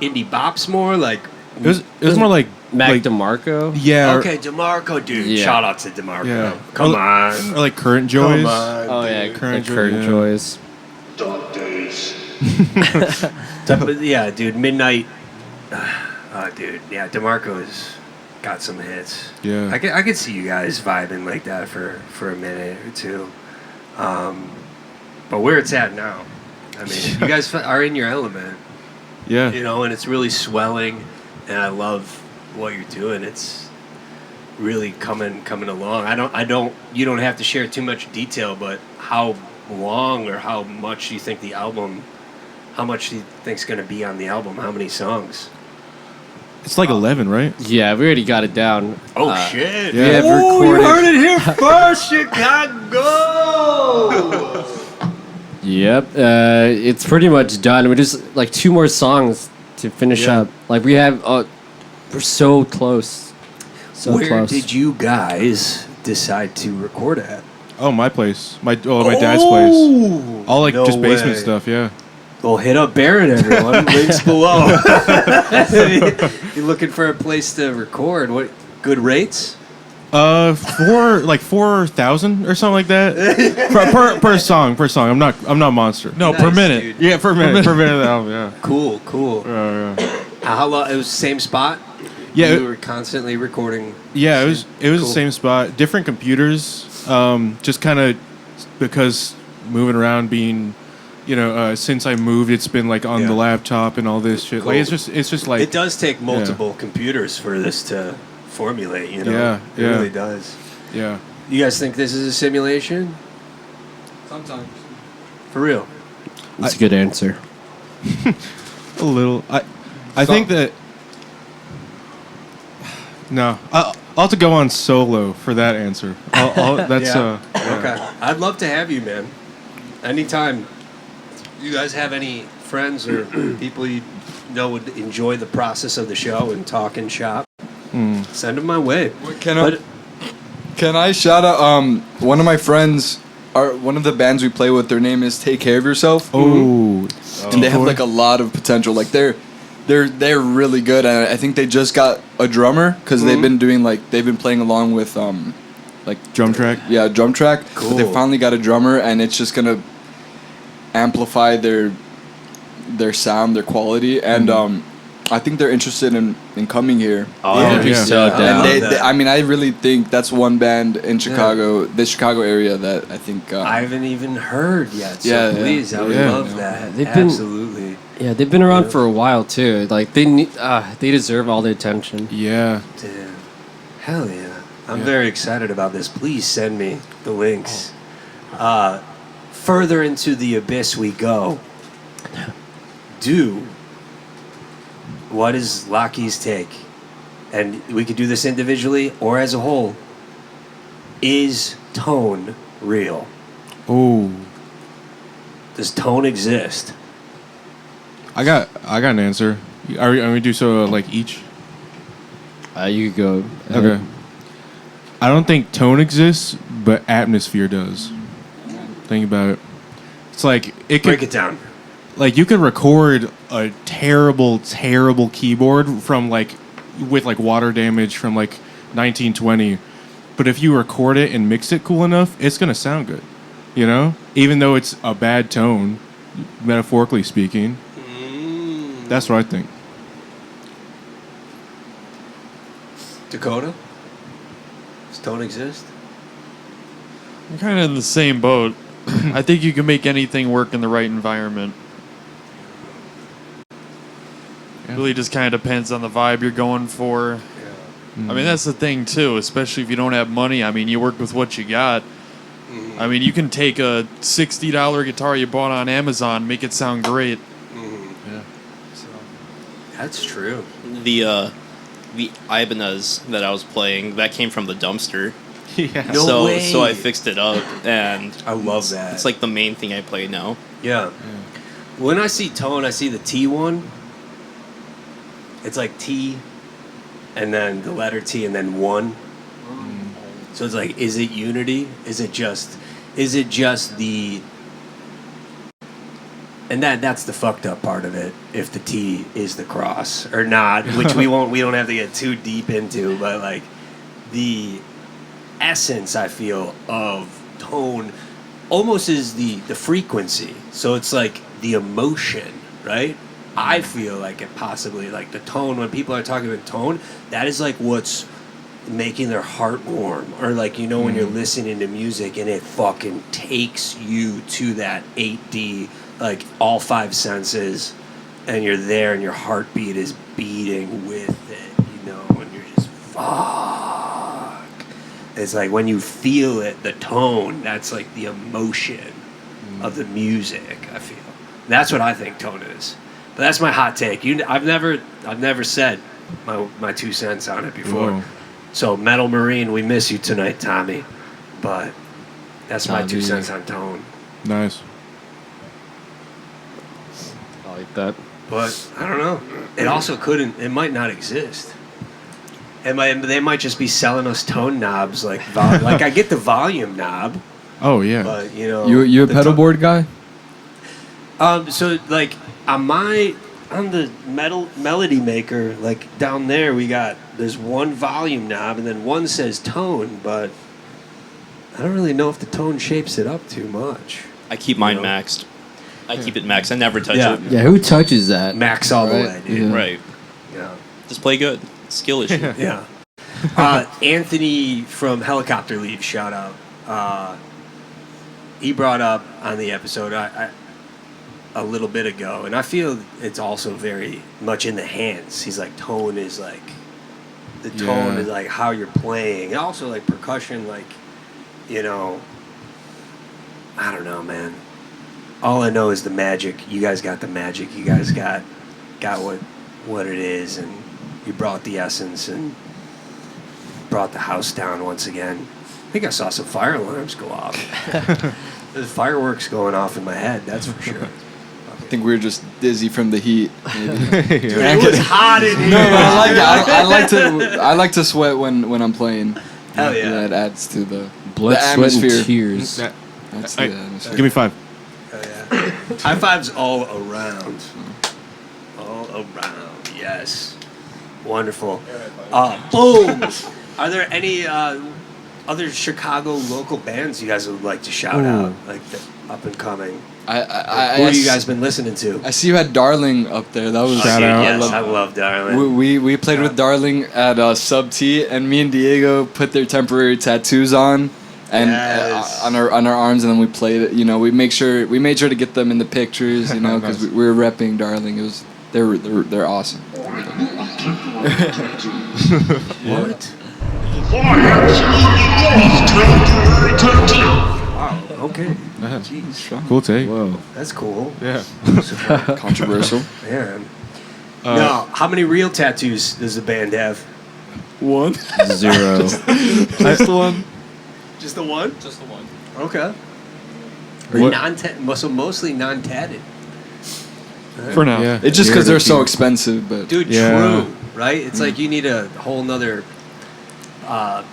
indie bops more like. It was more like Mac like, DeMarco. Yeah. Okay, DeMarco, dude. Yeah. Shout out to DeMarco. Yeah. Come Or on. like Current Joys. Come on. Oh yeah, dude. Current Current Joy, Joys. Dark days. Yeah, dude. Midnight. Oh, dude. Yeah, DeMarco's got some hits. Yeah. I could see you guys vibing like that for a minute or two. But where it's at now, I mean, you guys are in your element, Yeah. and it's really swelling, and I love what you're doing. It's really coming along. You don't have to share too much detail, but how long or how much you think the album, How much do you think's gonna be on the album? How many songs? It's like 11, right? Yeah, we already got it down. Oh shit! yeah. We have Oh, you recorded. heard it here first, Chicago. Yep, it's pretty much done. We just like 2 more songs to finish Yeah. up. Like we have, we're so close. So Where close. did you guys decide to record at? Oh, my place. My dad's place. All like no just basement way. stuff. Yeah. Well, hit up Barrett, everyone. Links below. You're looking for a place to record. What good rates? 4,000 or something like that per song. I'm not Monster. No, per Nice, minute. dude. Yeah, per minute of the album. Yeah. Cool. Yeah. How long? It was the same spot. Yeah, you were constantly recording. Yeah, it was Cool. the same spot, different computers. Just kind of because moving around, being, since I moved, it's been like on Yeah. the laptop and all this shit. Cool. Like it's just like It does take multiple computers for this to formulate. You know. Yeah, It yeah. really does. yeah. You guys think this is a simulation? Sometimes. For real? That's a good answer. A little. I think that. No, I'll have to go on solo for that answer. That's Yeah. yeah. Okay. I'd love to have you, man. Anytime. You guys have any friends or people you know would enjoy the process of the show and talk and shop? Send them my way. Can I shout out one of my friends? One of the bands we play with. Their name is Take Care of Yourself. Oh, And they have like a lot of potential. Like they're really good, and I think they just got a drummer because they've been playing along with drum track. yeah, drum track. Cool. But they finally got a drummer, and it's just gonna amplify their sound, their quality, and I think they're interested in coming here. Oh, Yeah. I'd be Yeah. so I down. love And that. I mean, I really think that's one band in Chicago, the Chicago area, that I think. I haven't even heard yet. So Yeah, yeah. please, I would Yeah. love that. They've been- Absolutely. Yeah, they've been around for a while too. Like they deserve all the attention. Yeah. Damn. Hell yeah. I'm Yeah. very excited about this. Please send me the links. Further into the abyss we go. What is Laikaa's take? And we could do this individually or as a whole. Is tone real? Oh, Does tone exist? I got an answer. Are we do so like each? You could go. Okay. I don't think tone exists, but atmosphere does. Think about it. It's like it Break could it down. like you could record a terrible keyboard from with water damage from 1920, but if you record it and mix it cool enough, it's gonna sound good. Even though it's a bad tone, metaphorically speaking. That's what I think. Dakota? Does tone exist? I'm kind of in the same boat. I think you can make anything work in the right environment. Yeah. Really just kind of depends on the vibe you're going for. I mean, that's the thing, too, especially if you don't have money. I mean, you work with what you got. I mean, you can take a $60 guitar you bought on Amazon, make it sound great. Yeah. That's true. The Ibanez that I was playing, that came from the dumpster. Yeah. No so way. so I fixed it up, and I love that. it's like the main thing I play now. Yeah. When I see tone, I see the T one. It's like T, and then the letter T, and then one. So it's like, is it unity? Is it just the? And that's the fucked up part of it. If the T is the cross or not, which we don't have to get too deep into, but the essence I feel of tone almost is the frequency. So it's like the emotion, right? I feel like it possibly the tone, when people are talking about tone, that is what's making their heart warm, or when you're listening to music and it fucking takes you to that 8D, all 5 senses, and you're there and your heartbeat is beating with it, and you're just fuck. It's when you feel it, the tone, that's the emotion of the music, I feel. That's what I think tone is. But that's my hot take. I've never said my 2 cents on it before. Whoa. So Metal Marine, we miss you tonight, Tommy. But that's my 2 Tommy. cents on tone. Nice. I like that. But I don't know. It also couldn't. It might not exist. They might just be selling us tone knobs like like I get the volume knob, Oh yeah. but You a the pedal board guy? So like on the melody maker, like down there there's one volume knob and then one says tone, but I don't really know if the tone shapes it up too much. I keep mine You know? maxed. I keep it maxed. I never touch Yeah. it. Yeah, who touches that? Max all the Right. way, dude. Yeah. Right. Yeah. Just play good. Skill issue. Yeah. Anthony from Helicopter Leave, shout out. He brought up on the episode a little bit ago, and I feel it's also very much in the hands. He's like, tone is like, the tone Yeah. is like how you're playing. And also like percussion, like, I don't know, man. All I know is the magic. You guys got the magic. You guys got what it is, and you brought the essence and brought the house down once again. I think I saw some fire alarms go off. There's fireworks going off in my head, that's for sure. I think we were just dizzy from the heat. Maybe. Dude, it was hot in here. No, but I like it. I like to sweat when I'm playing. Hell yeah. That adds to the Blood, sweat, atmosphere. and tears. That- Adds to I- the atmosphere. Give me 5. Hell yeah. High fives all around. All around, yes. Wonderful. Boom! Are there any other Chicago local bands you guys would like to shout out? Like the up and coming? Who have you guys been listening to? I see you had Darling up there. That was Shout out. Yes, love- I love Darling. We played with Darling at Sub T, and me and Diego put their temporary tattoos on, and Yes. on our arms, and then we played it. We made sure to get them in the pictures, because we were repping Darling. It was they're awesome. What? Wow, okay. Jeez, Cool take. Whoa. that's cool. Yeah. Controversial. Man. Now, how many real tattoos does the band have? One. 0. Just one. Just the one? Just the one. Okay. What- So mostly non-tatted. For now. Yeah. It's just because they're so expensive, but Dude, Yeah. true, right? It's like you need a whole nother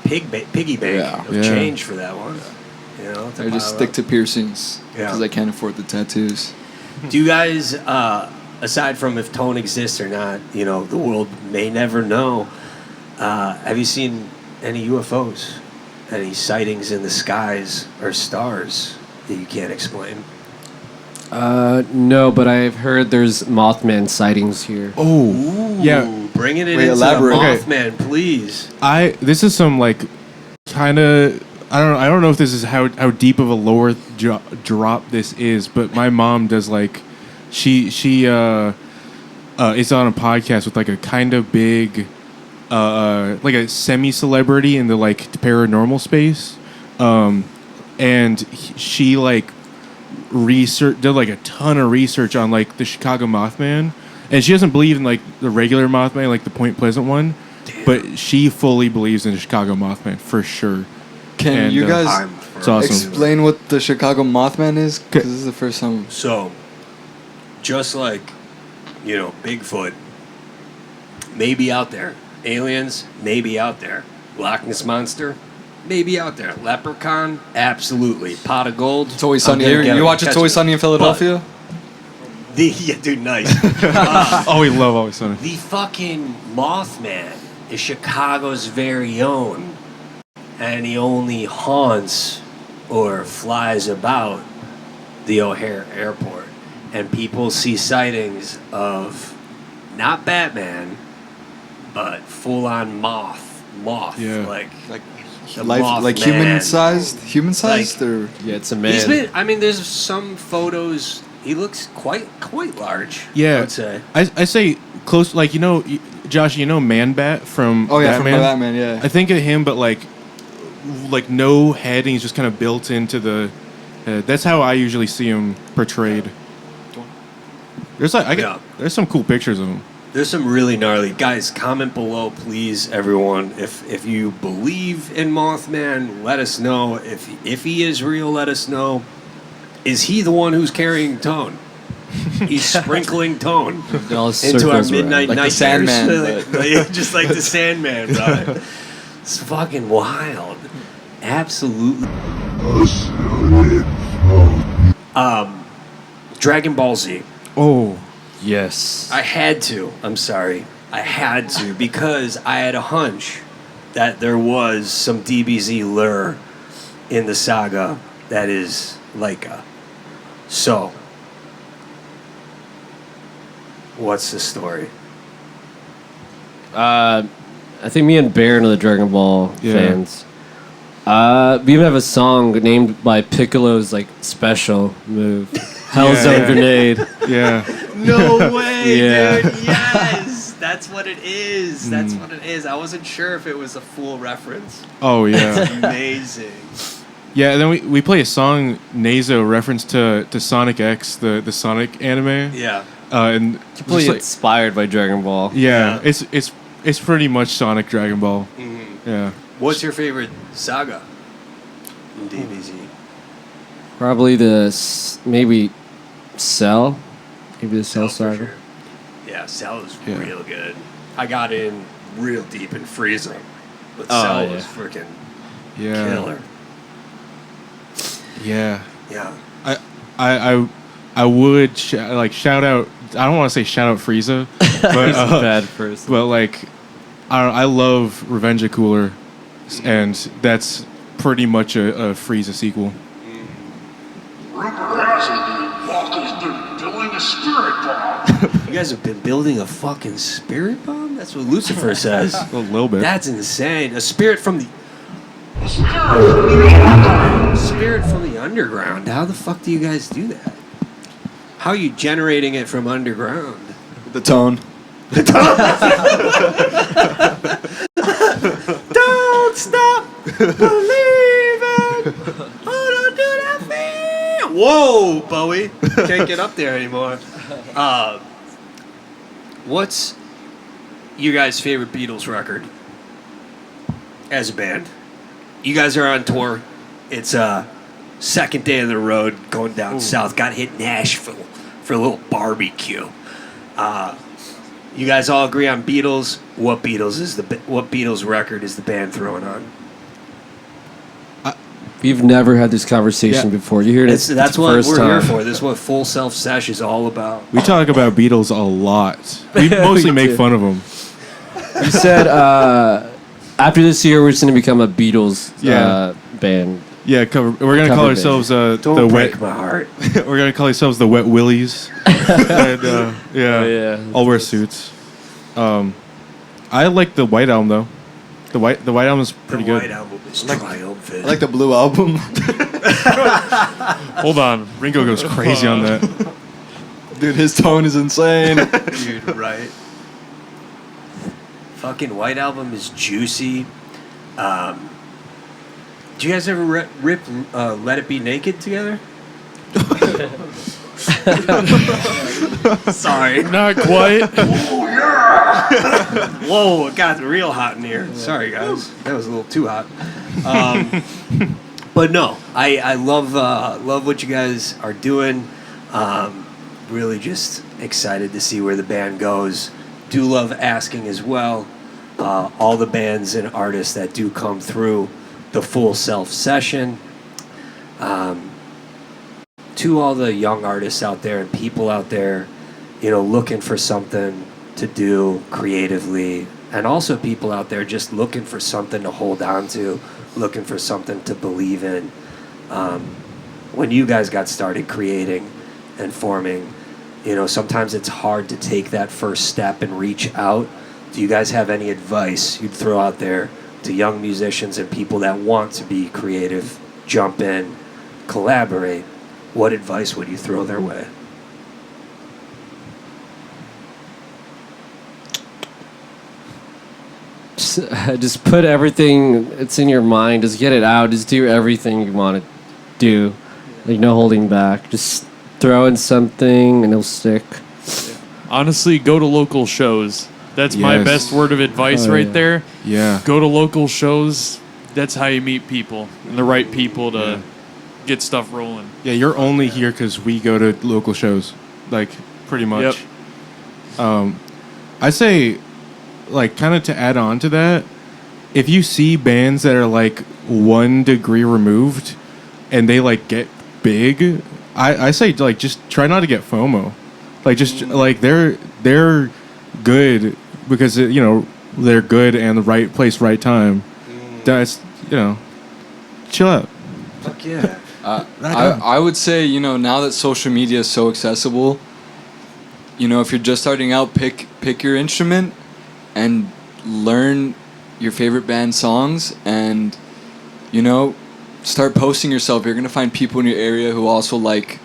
piggy bank Yeah. of Yeah. change for that one. To I just pile stick up. to piercings Yeah. because I can't afford the tattoos. Do you guys, aside from if tone exists or not, the world may never know. Have you seen any UFOs? Any sightings in the skies or stars that you can't explain? No, but I've heard there's Mothman sightings here. Oh. Yeah. Ooh, bringing it Wait, into elaborate. Okay. Mothman, please. This is some like kind of I don't know if this is how deep of a lower drop this is, but my mom does like she is on a podcast with like a kind of big like a semi-celebrity in the like paranormal space, and she like did like a ton of research on like the Chicago Mothman, and she doesn't believe in like the regular Mothman, like the Point Pleasant one. But she fully believes in the Chicago Mothman for sure. Can And, you guys I'm It's awesome. explain what the Chicago Mothman is? Because this is the first time. So, just like, Bigfoot, maybe out there. Aliens, maybe out there. Loch Ness Monster, maybe out there. Leprechaun, absolutely. Pot of gold. It's Always Sunny. I'm gonna get You it. watch It's Always Catch it. Sunny in Philadelphia? Yeah, dude, nice. Oh, we love Always Sunny. The fucking Mothman is Chicago's very own, and he only haunts or flies about the O'Hare Airport, and people see sightings of not Batman, but full-on moth, Yeah. like the Like Mothman. human sized, or Yeah, it's a He's man. been. There's some photos. He looks quite large. Yeah. I would say. I say close, like Josh, Man Bat from oh yeah, Batman. from Batman, yeah. I think of him, but like no head, and he's just kind of built into the head. That's how I usually see him portrayed. There's some cool pictures of him. There's some really gnarly guys. Comment below, please, everyone. If you believe in Mothman, let us know. If he is real, let us know. Is he the one who's carrying Tone? He's sprinkling Tone All into our circles midnight Like the nightmares. Sandman, but- Just like the Sandman, bro. It's fucking wild. Absolutely. Dragon Ball Z. Oh, Yes. I had to. I'm sorry. I had to because I had a hunch that there was some DBZ lure in the saga that is Laikaa. So, what's the story? I think me and Baron are the Dragon Ball Yeah. fans. We even have a song named by Piccolo's like special move, Hellzone Yeah. Grenade. yeah. No way, Yeah. dude. Yes. That's what it is. That's what it is. I wasn't sure if it was a full reference. Oh yeah. Amazing. Yeah, and then we play a song, Nazo, reference to Sonic X, the Sonic anime. Yeah. And Completely just like, inspired by Dragon Ball. yeah, it's pretty much Sonic Dragon Ball. Yeah. What's your favorite saga in DBZ? Probably maybe Cell. Maybe the Cell Cell for saga. sure. Yeah, Cell is Yeah. real good. I got in real deep in Frieza, but Oh, Cell yeah. was freaking Yeah. killer. Yeah. Yeah. I would shout out. I don't want to say shout out Frieza, but He's a bad person. but like I love Revenge of Cooler, and that's pretty much a Frieza sequel. Rumor has it Walker's been building a spirit bomb. You guys have been building a fucking spirit bomb? That's what Lucifer says. A little bit. That's insane. A spirit from the A spirit. spirit from the underground. How the fuck do you guys do that? How are you generating it from underground? The tone. Don't stop believing. Oh, don't do that thing. Whoa, Bowie. Can't get up there anymore. What's you guys' favorite Beatles record as a band? You guys are on tour. It's second day of the road going down south. Got hit Nashville for a little barbecue. You guys all agree on Beatles. What Beatles record is the band throwing on? We've never had this conversation Yeah. before. You hear this? That's what first we're time. here for. This is what Full Self Sesh is all about. We talk about Beatles a lot. We mostly make do. fun of them. You said after this year we're just gonna become a Beatles band. Yeah, we're gonna Cover call band. ourselves Don't the break wet. my heart. We're gonna call ourselves the Wet Willies. And, yeah, Oh, yeah. I'll wear suits. I like the White Album though. The White Album is pretty The good. White Album is triumphant. I like the Blue Album. Hold on, Ringo goes crazy on that. Dude, his tone is insane. Dude, right? Fucking White Album is juicy. Do you guys ever rip Let It Be Naked together? Sorry. Not quite. Whoa, it got real hot in here. Sorry, guys. That was a little too hot. But no, I love what you guys are doing. Really just excited to see where the band goes. Do love asking as well. All the bands and artists that do come through the Full Self session. To all the young artists out there and people out there, looking for something to do creatively, and also people out there just looking for something to hold on to, looking for something to believe in. When you guys got started creating and forming, sometimes it's hard to take that first step and reach out. Do you guys have any advice you'd throw out there to young musicians and people that want to be creative, jump in, collaborate? What advice would you throw their way? Just put everything that's in your mind. Just get it out. Just do everything you want to do. Like no holding back. Just throw in something and it'll stick. honestly, go to local shows. That's my Yes. best word of advice Oh, right yeah. there. Yeah. Go to local shows. That's how you meet people and the right people to get stuff rolling. Yeah, you're only here because we go to local shows, like pretty much. I say, like, kind of to add on to that, if you see bands that are like 1 degree removed, and they like get big, I say like just try not to get FOMO, like just like they're good because they're good and the right place, right time. That's chill out. Fuck yeah. I would say, now that social media is so accessible, if you're just starting out, pick your instrument and learn your favorite band songs and, start posting yourself. You're going to find people in your area who also like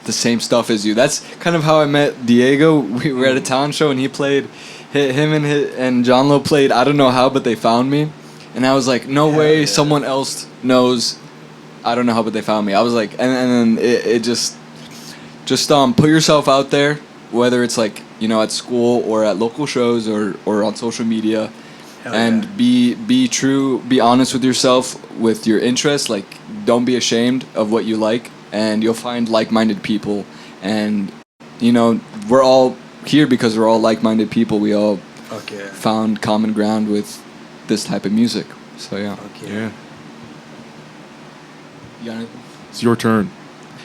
the same stuff as you. That's kind of how I met Diego. We were at a town show and he played, him and John Lowe played, I don't know how, but they found me. And I was like, no way someone else knows. I don't know how, but they found me. I was like, and then it just put yourself out there, whether it's like, at school or at local shows or on social media. Hell And yeah. be true, be honest with yourself, with your interests. Like, don't be ashamed of what you like, and you'll find like-minded people. And we're all here because we're all like-minded people. We all Fuck yeah. found common ground with this type of music. So yeah. Fuck Yeah, You got anything? it's your turn.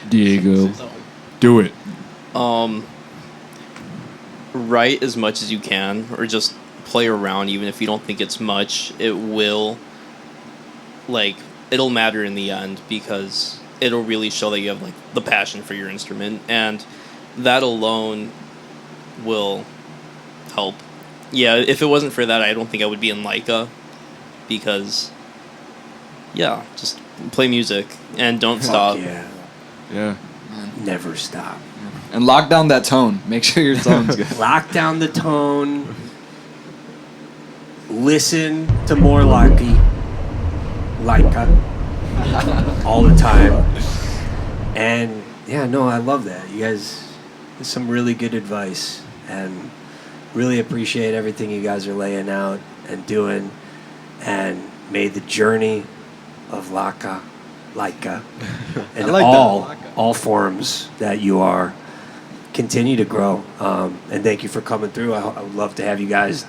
Diego. Do it. Write as much as you can, or just play around, even if you don't think it's much. It'll matter in the end, because it'll really show that you have like the passion for your instrument, and that alone will help. Yeah, if it wasn't for that, I don't think I would be in Laikaa, because just play music and don't stop. Fuck yeah. Yeah. Never stop. And lock down that tone. Make sure your tone's good. Lock down the tone. Listen to more Laikaa all the time. And I love that. You guys, there's some really good advice, and really appreciate everything you guys are laying out and doing. And may the journey of Laikaa, and like that. all forms that you are, continue to grow. And thank you for coming through. I would love to have you guys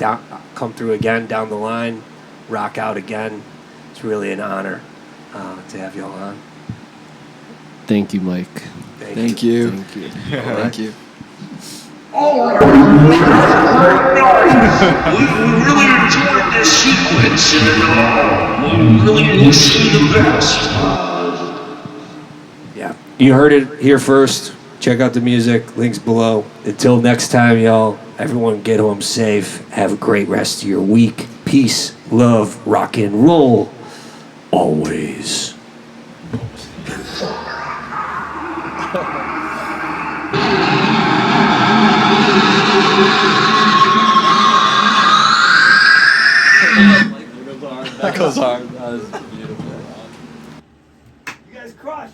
come through again down the line, rock out again. It's really an honor to have you all on. Thank you, Mike. Thank you. Thank you. Thank you. Alright, we really enjoyed this sequence, and we really wish you the best. Yeah. You heard it here first. Check out the music. Links below. Until next time, y'all. Everyone get home safe. Have a great rest of your week. Peace, love, rock and roll. Always. That goes hard. That was beautiful. You guys crushed.